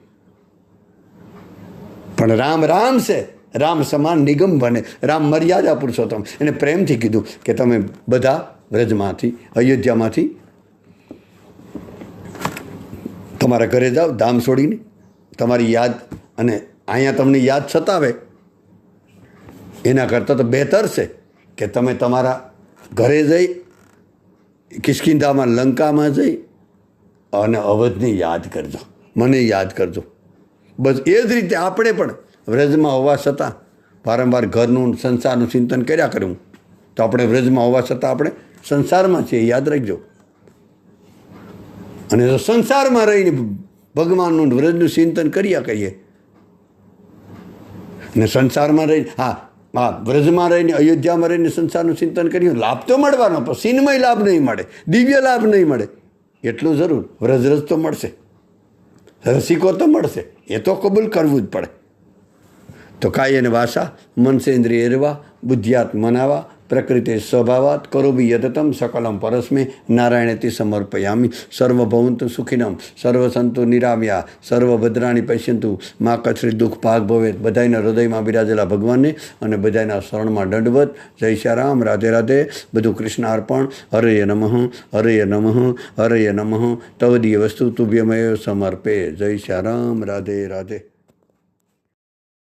પણ રામ રામ છે, રામ સમાન નિગમ બને, રામ મર્યાદા પુરુષોત્તમ. એને પ્રેમથી કીધું કે તમે બધા વ્રજમાંથી, અયોધ્યામાંથી તમારા ઘરે જાઓ ધામ છોડીને. તમારી યાદ અને અહીંયા તમને યાદ સતાવે એના કરતાં તો બહેતર છે કે તમે તમારા ઘરે જઈ કિષ્કિંધામાં, લંકામાં જઈ અને અવધને યાદ કરજો, મને યાદ કરજો. બસ એ જ રીતે આપણે પણ વ્રજમાં હોવા છતાં વારંવાર ઘરનું, સંસારનું ચિંતન કર્યા કરવું. તો આપણે વ્રજમાં હોવા છતાં આપણે સંસારમાં છીએ, યાદ રાખજો. અને જો સંસારમાં રહીને ભગવાનનું, વ્રજનું ચિંતન કર્યા કરીએ ને સંસારમાં રહીને, હા વ્રજમાં રહીને, અયોધ્યામાં રહીને સંસારનું ચિંતન કરીએ, લાભ તો મળવાનો, પણ સિનમય લાભ નહીં મળે, દિવ્ય લાભ નહીં મળે. એટલું જરૂર વ્રજ તો મળશે, રસિકો તો મળશે, એ તો કબૂલ કરવું જ પડે. તો કાય અને વાસા મનસેન્દ્રિય એરવા બુદ્ધિયાત મનાવા પ્રકૃતિ સ્વભાવાત કરોબી યતતમ સકલમ પરસ્મે નારાયણેતિ સમર્પયામિ. સર્વભવંતુ સુખિનમ સર્વસંતુ નિરામ્યા સર્વભદ્રાણી પશ્યંતુ મા કચ્છરી દુઃખ ભાગ ભવે. બધાના હૃદયમાં બિરાજેલા ભગવાનને અને બધાના શરણમાં દંડવત. જય શ્યારામ, રાધે રાધે. બધું કૃષ્ણ અર્પણ. હરય નમઃ, હરય નમઃ, હરય નમઃ. તવદીય વસ્તુ તુભ્યમય સમર્પે. જય શ્યારામ, રાધે રાધે.